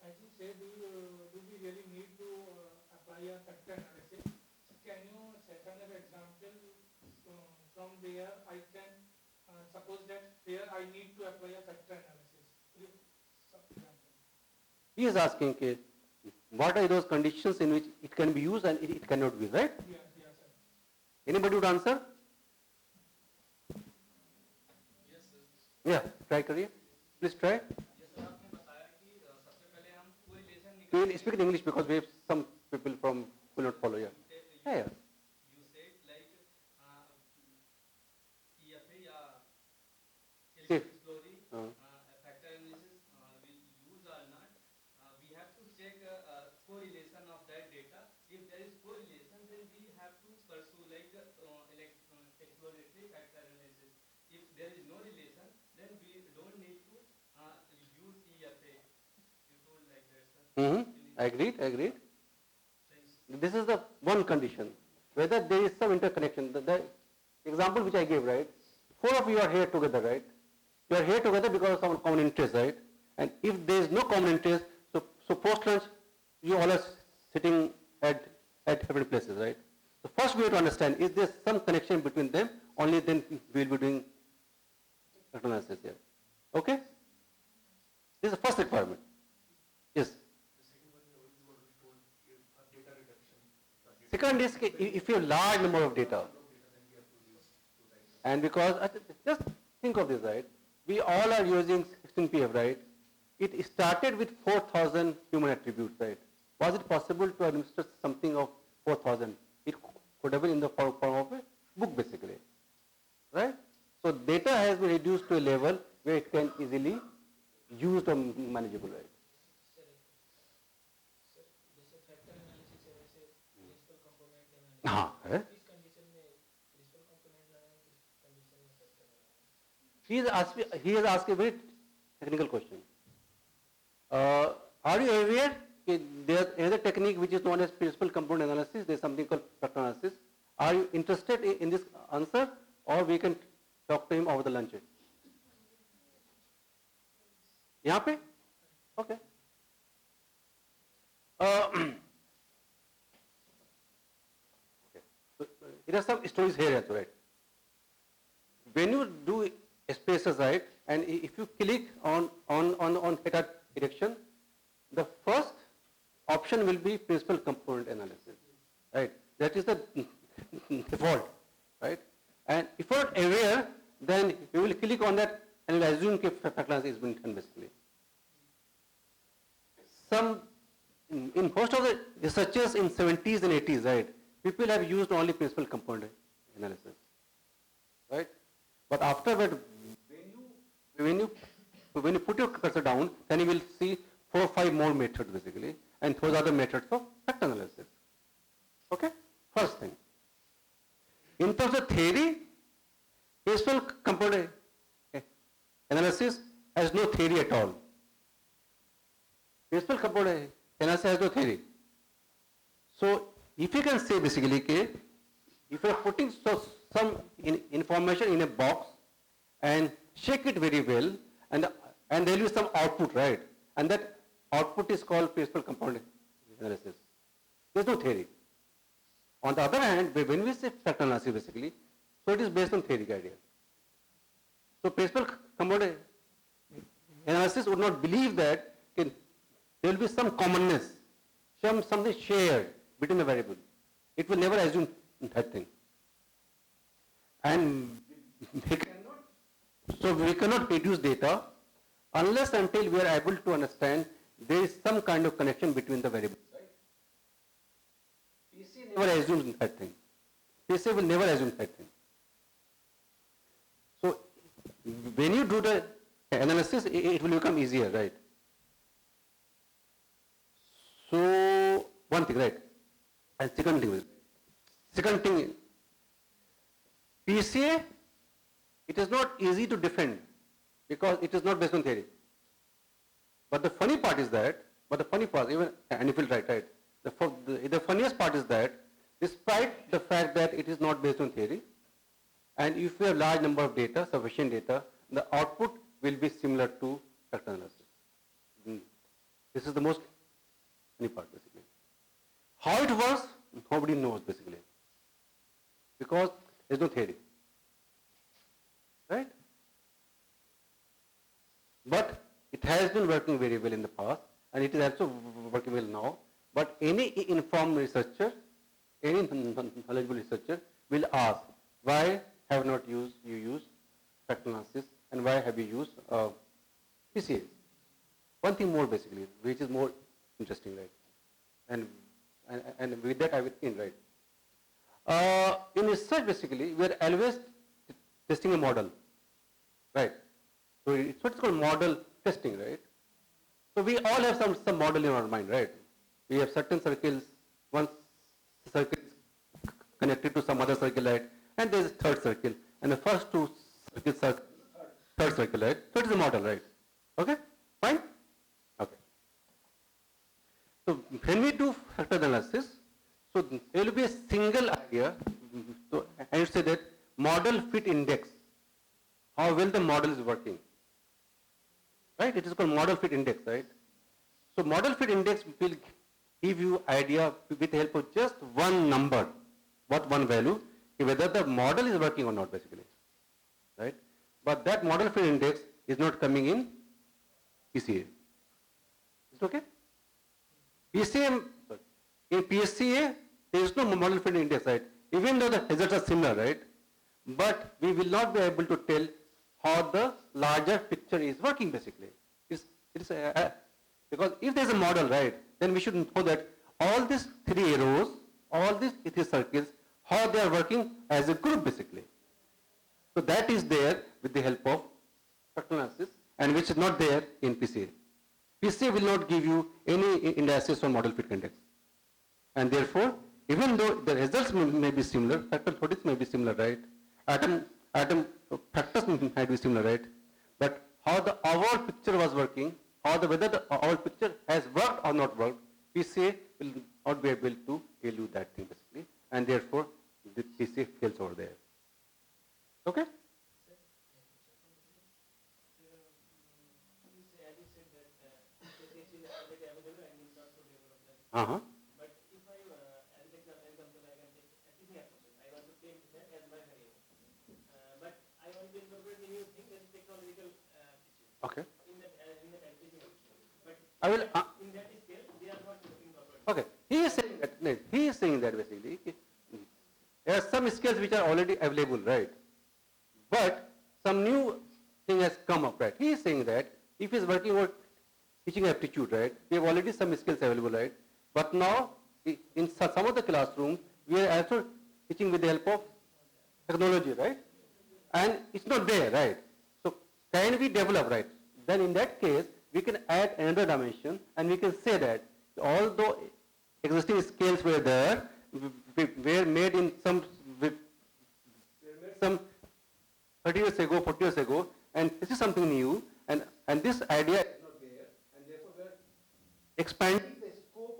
As you said, do we really need to apply a factor analysis? So can you set another example from where I can suppose that here I need to apply a factor analysis? Some example. He is asking, okay, what are those conditions in which it can be used and it cannot be, right? Yeah, yeah, sir. Anybody would answer? Yes, sir. Yeah, try करिए. Please try. Yes, sir. आपने बताया कि सबसे पहले हम correlation You will speak in English because we have some people from will not follow. Yeah. Yeah, yeah. You said like EFA या Safe. story Uh. factor analysis will use or not. We have to check correlation of that data. If there is correlation, then we have to pursue like exploratory factor analysis. If there is no relation, then we don't need to use EFA. You told like that, sir. Agreed, agreed. This is the one condition. Whether there is some interconnection. The example which I gave, right? 4 of you are here together, right? You are here together because of some common interest, right? And if there is no common interest, so post lunch, you all are sitting at different places, right? So first we have to understand, is there some connection between them? Only then we will be doing analysis here. Okay? This is the first requirement. Yes. Second is if you have large number of data, and because just think of this, right? We all are using 16PF, right? It started with 4,000 human attributes, right? Was it possible to administer something of 4,000? It could have been in the form of a book, basically, right? So data has been reduced to a level where it can easily used or manageable, right? जैसे factor analysis है वैसे principal component हाँ है. किस condition में principal component लगाएं किस condition में फैक्टर लगाएं He has asked a very technical question. Are you aware that there is another technique which is known as principal component analysis? There is something called factor analysis. Are you interested in this answer, or we can talk to him over the lunch? यहाँ पे? Okay. Okay. So, there are some stories here as well, right? When you do spaces, right, and if you click on data direction, the first option will be principal component analysis, right? That is the default, right? And if you are not aware, then you will click on that and will assume that factor analysis is being done basically. In most of the researchers in 70s and 80s, right, people have used only principal component analysis, right? But afterward, when you put your cursor down, then you will see 4 or 5 more methods basically, and those are the methods of factor analysis. Okay, first thing. In terms of theory, principal component analysis has no theory at all. Principal component analysis has no theory. So if you can say basically, if you are putting some information in a box and shake it very well, and there will be some output, right? And that output is called principal component analysis. There is no theory. On the other hand, when we say factor analysis basically, so it is based on theoretic idea. So principal component analysis would not believe that there will be some commonness, something shared between the variable. It will never assume that thing. And we cannot reduce data unless until we are able to understand there is some kind of connection between the variables. Right? PCA never assumes that thing. PCA will never assume that thing. So when you do the analysis, it will become easier, right? So one thing, right? And second thing, PCA, it is not easy to defend because it is not based on theory. But the funny part is that, even, and if you right, the funniest part is that, despite the fact that it is not based on theory, and if you have large number of data, sufficient data, the output will be similar to factor analysis. This is the most funny part, basically. How it works, nobody knows, basically, because there is no theory, right? But it has been working very well in the past, and it is also working well now. But any informed researcher, any knowledgeable researcher will ask, why have not you used factor analysis, and why have you used PCA? One thing more, basically, which is more interesting, right? And with that I will end, right? In research, basically, we are always testing a model, right? So it's what's called model testing, right? So we all have some model in our mind, right? We have certain circles, one circle is connected to some other circle, right? And there is a third circle, and the first two circles are third circle, right? So it is a model, right? Okay, fine? Okay. So when we do factor analysis, so there will be a single idea. So I would say that model fit index, how well the model is working, right? It is called model fit index, right? So model fit index will give you idea with the help of just one number, one value, whether the model is working or not, basically, right? But that model fit index is not coming in PCA. Is it okay? PCA, in PCA, there is no model fit index, right? Even though the results are similar, right? But we will not be able to tell how the larger picture is working, basically. Because if there is a model, right, then we should know that all these three arrows, all these three circles, how they are working as a group, basically. So that is there with the help of factor analysis, and which is not there in PCA. PCA will not give you any indices on model fit index. And therefore, even though the results may be similar, factor properties may be similar, right? Atom factors might be similar, right? But how the overall picture was working, whether the overall picture has worked or not worked, PCA will not be able to tell you that thing, basically. And therefore, the PCA fails over there. Okay? Uh-huh. But if I, as an example, I can take everything approaches. I want to take that as my variable. But I want to incorporate a new thing that is technological feature. Okay. In that application. But I will. In that scale, they are not incorporated. Okay. He is saying that basically there are some skills which are already available, right? But some new thing has come up, right? He is saying that if he is working on teaching aptitude, right? We have already some skills available, right? But now, in some of the classrooms, we are also teaching with the help of technology, right? And it's not there, right? So can we develop, right? Then in that case, we can add another dimension, and we can say that although existing scales were there, were made in some 30 years ago, 40 years ago, and this is something new, and this idea is not there, and therefore we are expanding the scope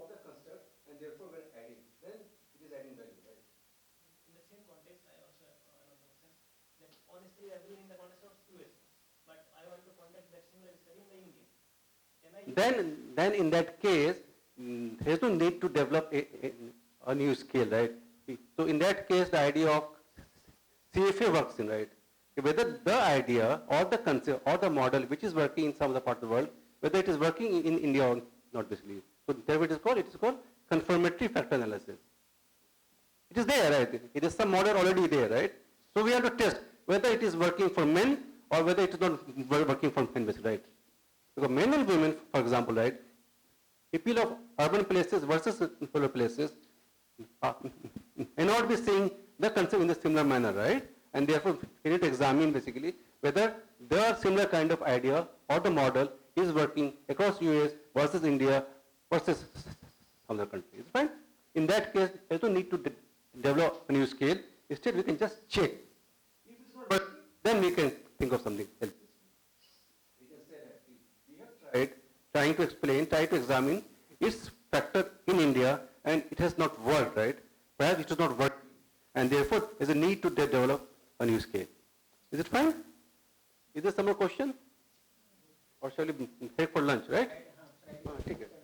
of the construct, and therefore we are adding. Then it is adding value, right? In the same context, I also have another question. That honestly, I believe in the context of US, but I want to conduct that similar study in the India. Can I? Then in that case, there is no need to develop a new scale, right? So in that case, the idea of CFA works in, right? Whether the idea or the concept or the model which is working in some other part of the world, whether it is working in India or not, basically. So there it is called confirmatory factor analysis. It is there, right? It is some model already there, right? So we have to test whether it is working for men or whether it is not working for men, basically, right? Because men and women, for example, right, people of urban places versus rural places may not be seeing the concept in a similar manner, right? And therefore, we need to examine basically whether their similar kind of idea or the model is working across US versus India versus other countries, right? In that case, there's no need to develop a new scale. Instead, we can just check. If it's not working, then we can think of something else. We can say that we have tried trying to explain, try to examine its factor in India, and it has not worked, right? Perhaps it has not worked, and therefore there's a need to develop a new scale. Is it fine? Is there some more question? Or shall we head for lunch, right? Take it.